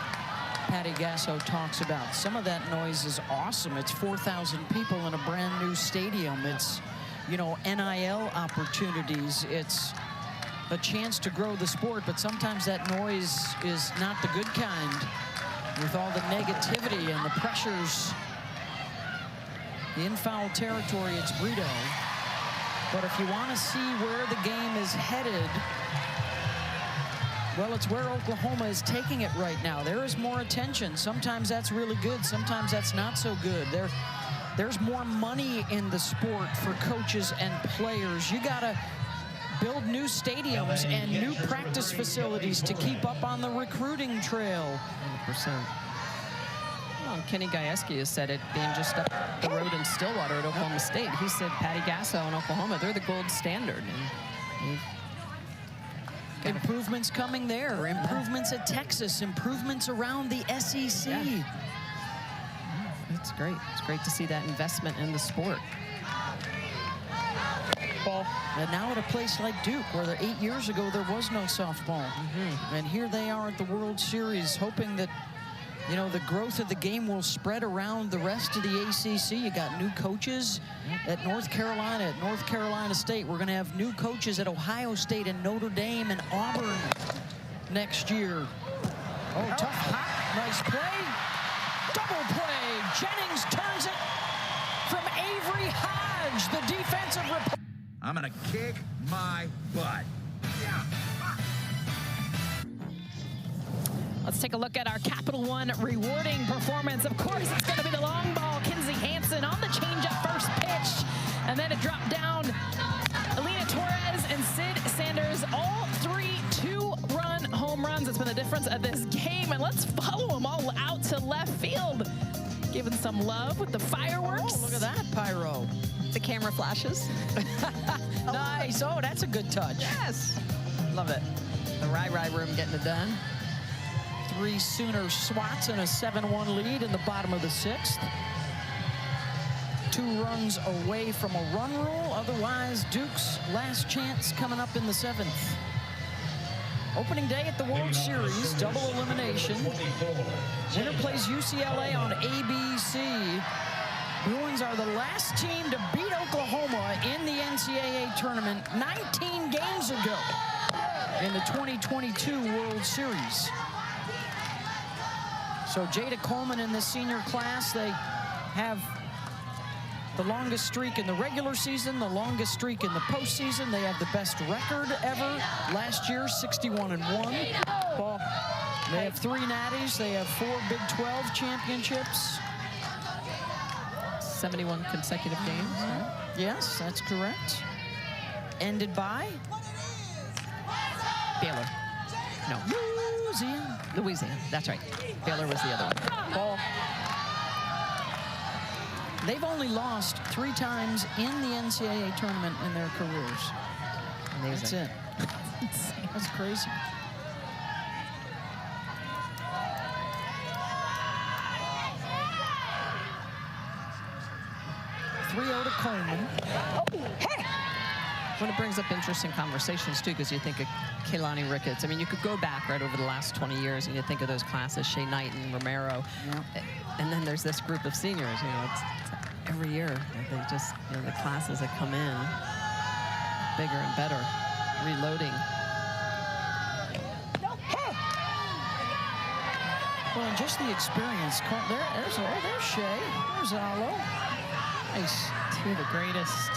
Patty Gasso talks about. Some of that noise is awesome. It's 4,000 people in a brand new stadium. It's, you know, NIL opportunities. It's a chance to grow the sport, but sometimes that noise is not the good kind with all the negativity and the pressures. In foul territory, it's Brito. But if you want to see where the game is headed, well, it's where Oklahoma is taking it right now. There is more attention. Sometimes that's really good. Sometimes that's not so good. There's more money in the sport for coaches and players. You got to build new stadiums and new practice facilities to keep up on the recruiting trail. 100%. Well, Kenny Gajewski has said it, being just up the road in Stillwater at Oklahoma State. He said Patty Gasso in Oklahoma, they're the gold standard. And improvements coming there, improvements at Texas, improvements around the SEC. Yeah. It's great. It's great to see that investment in the sport. And now at a place like Duke, where 8 years ago there was no softball. And here they are at the World Series, hoping that, you know, the growth of the game will spread around the rest of the ACC. You got new coaches at North Carolina State. We're going to have new coaches at Ohio State and Notre Dame and Auburn next year. Oh, tough, hot, nice play. Double play. Jennings turns it from Avery Hodge, the defensive report. I'm going to kick my butt. let's take a look at our Capital One rewarding performance. Of course, it's going to be the long ball. Kinsey Hansen on the changeup first pitch. And then it dropped down. Alina Torres and Sid Sanders, all three two-run home runs. That's been the difference of this game. And let's follow them all out to left field. Giving some love with the fireworks. Oh, look at that, pyro. The camera flashes. Nice. Oh, that's a good touch. Yes. Love it. The Rai room getting it done. 3 Sooner swats and a 7-1 lead in the bottom of the 6th. 2 runs away from a run rule. Otherwise, Duke's last chance coming up in the 7th. Opening day at the World Series, double elimination. Winner plays UCLA on ABC. Bruins are the last team to beat Oklahoma in the NCAA tournament 19 games ago in the 2022 World Series. So Jada Coleman in the senior class, they have the longest streak in the regular season, the longest streak in the postseason. They have the best record ever. Last year, 61-1. They have 3 natties. They have 4 Big 12 championships. 71 consecutive games. Yes, that's correct. Ended by? Baylor. No. Louisiana. That's right. Baylor was the other one. They've only lost 3 times in the NCAA tournament in their careers. Amazing. That's it. That's crazy. Coleman. When it brings up interesting conversations, too, because you think of Kehlani Ricketts. I mean, you could go back right over the last 20 years, and you think of those classes, Shea Knighton, Romero. Yeah. And then there's this group of seniors, you know, it's every year. They just, you know, the classes that come in, bigger and better, reloading. Well, and just the experience. There's Shea. There's Alo. Nice. Two of the greatest.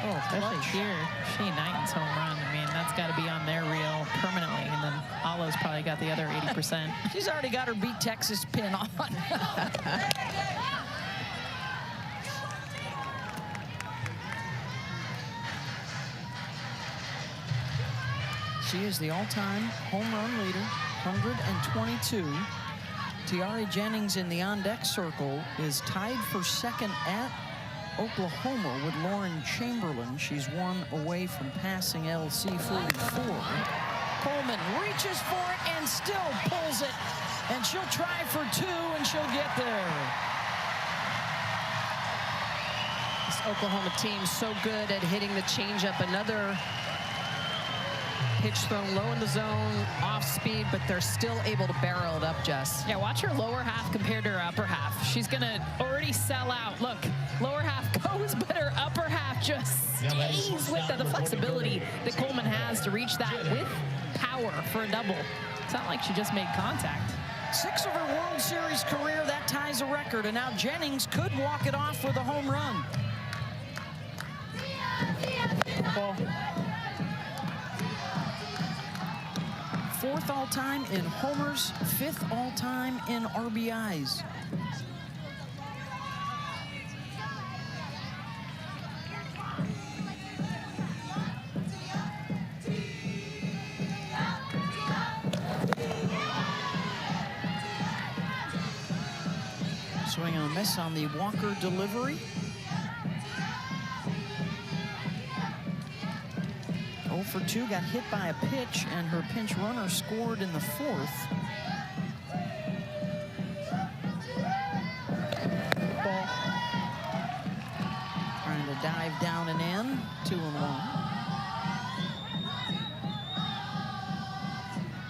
Oh, especially here, Shea Knighton's home run. I mean, that's got to be on their reel permanently. And then Alo's probably got the other 80%. She's already got her Beat Texas pin on. She is the all-time home run leader, 122. Tiare Jennings in the on-deck circle is tied for second at Oklahoma with Lauren Chamberlain. She's one away from passing LC 44. Coleman reaches for it and still pulls it. And she'll try for two, and she'll get there. This Oklahoma team so good at hitting the changeup. Another pitch thrown low in the zone, off speed, but they're still able to barrel it up, Jess. Yeah, watch her lower half compared to her upper half. She's going to already sell out. Look, lower half goes, but her upper half just stays with the flexibility that Coleman has to reach that with power for a double. It's not like she just made contact. 6 of her World Series career, that ties a record, and now Jennings could walk it off with a home run. Ball. 4th all-time in homers, 5th all-time in RBIs. Swing and a miss on the Walker delivery. 0 for 2, got hit by a pitch, and her pinch runner scored in the 4th. Ball. Trying to dive down and in, 2-1.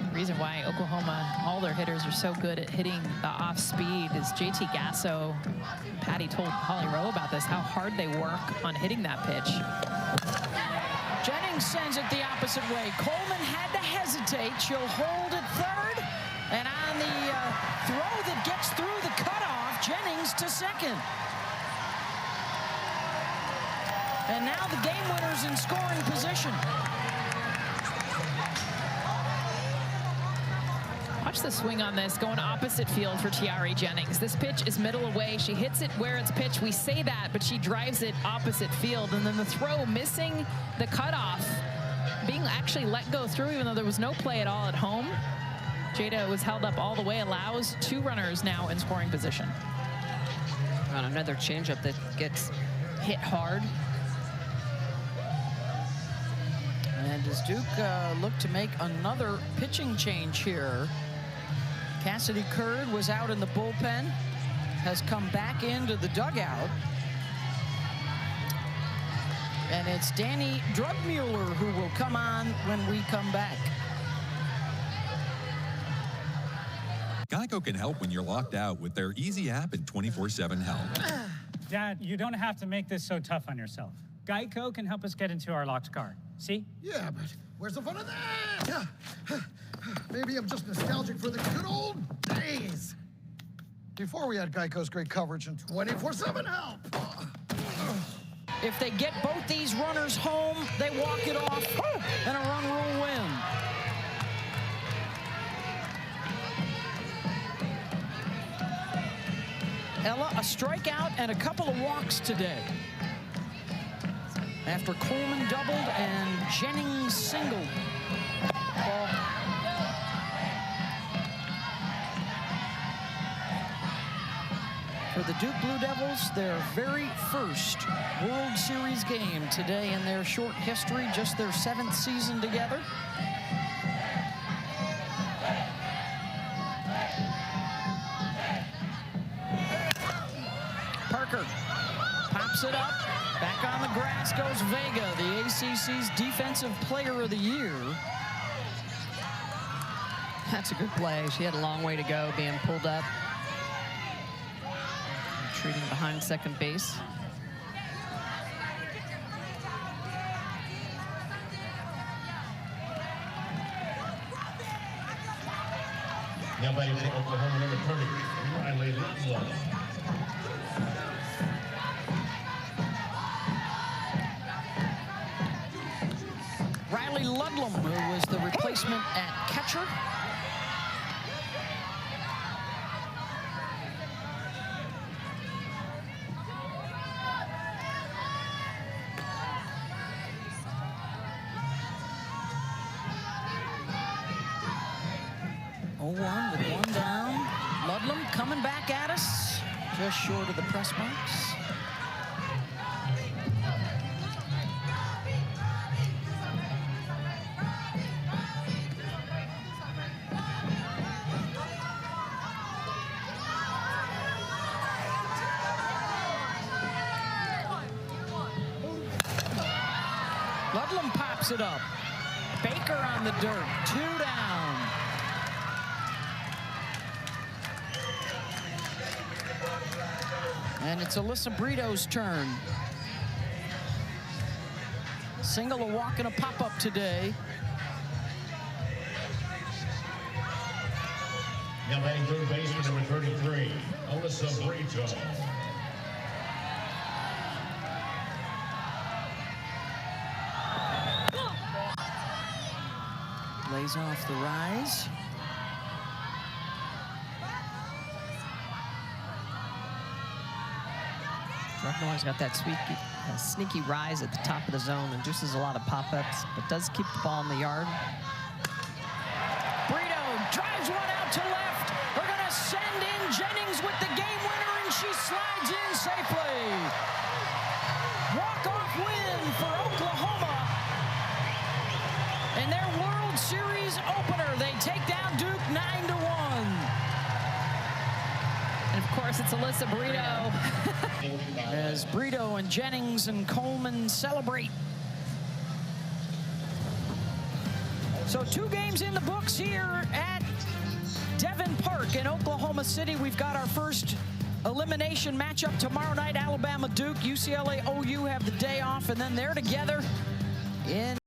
The reason why Oklahoma, all their hitters are so good at hitting the off speed is JT Gasso. Patty told Holly Rowe about this, how hard they work on hitting that pitch. Jennings sends it the opposite way. Coleman had to hesitate. She'll hold at third. And on the throw that gets through the cutoff, Jennings to second. And now the game winner's in scoring position. Watch the swing on this, going opposite field for Tiare Jennings. This pitch is middle away. She hits it where it's pitched. We say that, but she drives it opposite field. And then the throw missing the cutoff, being actually let go through, even though there was no play at all at home. Jada was held up all the way, allows 2 runners now in scoring position. On another changeup that gets hit hard. And does Duke look to make another pitching change here? Cassidy Curd was out in the bullpen, has come back into the dugout. And it's Danny Drugmuller who will come on when we come back. Geico can help when you're locked out with their easy app and 24/7 help. Dad, you don't have to make this so tough on yourself. Geico can help us get into our locked car. See? Yeah, but where's the fun of that? Maybe I'm just nostalgic for the good old days. Before we had Geico's great coverage and 24/7 help. If they get both these runners home, they walk it off, and a run rule win. Ella, a strikeout and a couple of walks today. After Coleman doubled and Jennings singled. Ball. For the Duke Blue Devils, their very first World Series game today in their short history, just their 7th season together. Parker pops it up. on the grass goes Vega, the ACC's Defensive Player of the Year. That's a good play. She had a long way to go being pulled up. Retreating behind second base. Now batting for Oklahoma, number 30, Riley Ludlow. Riley Ludlam, who was the replacement at catcher. One with one down. Ludlam coming back at us, just short of the press box. Ludlam pops it up. Baker on the dirt, 2 down. And it's Alyssa Brito's turn. Single, a walk, and a pop-up today. Now batting third baseman, number 33, Alyssa Brito. Lays off the rise. Rugnoy's got that sneaky rise at the top of the zone, induces a lot of pop-ups, but does keep the ball in the yard. Brito drives one out to left. We're going to send in Jennings with the game winner, and she slides in safely. Walk-off win for Oklahoma. In their World Series opener, they take down Duke 9-1. And of course, it's Alyssa Brito. As Brito and Jennings and Coleman celebrate. So 2 games in the books here at Devon Park in Oklahoma City. We've got our first elimination matchup tomorrow night. Alabama, Duke, UCLA, OU have the day off, and then they're together in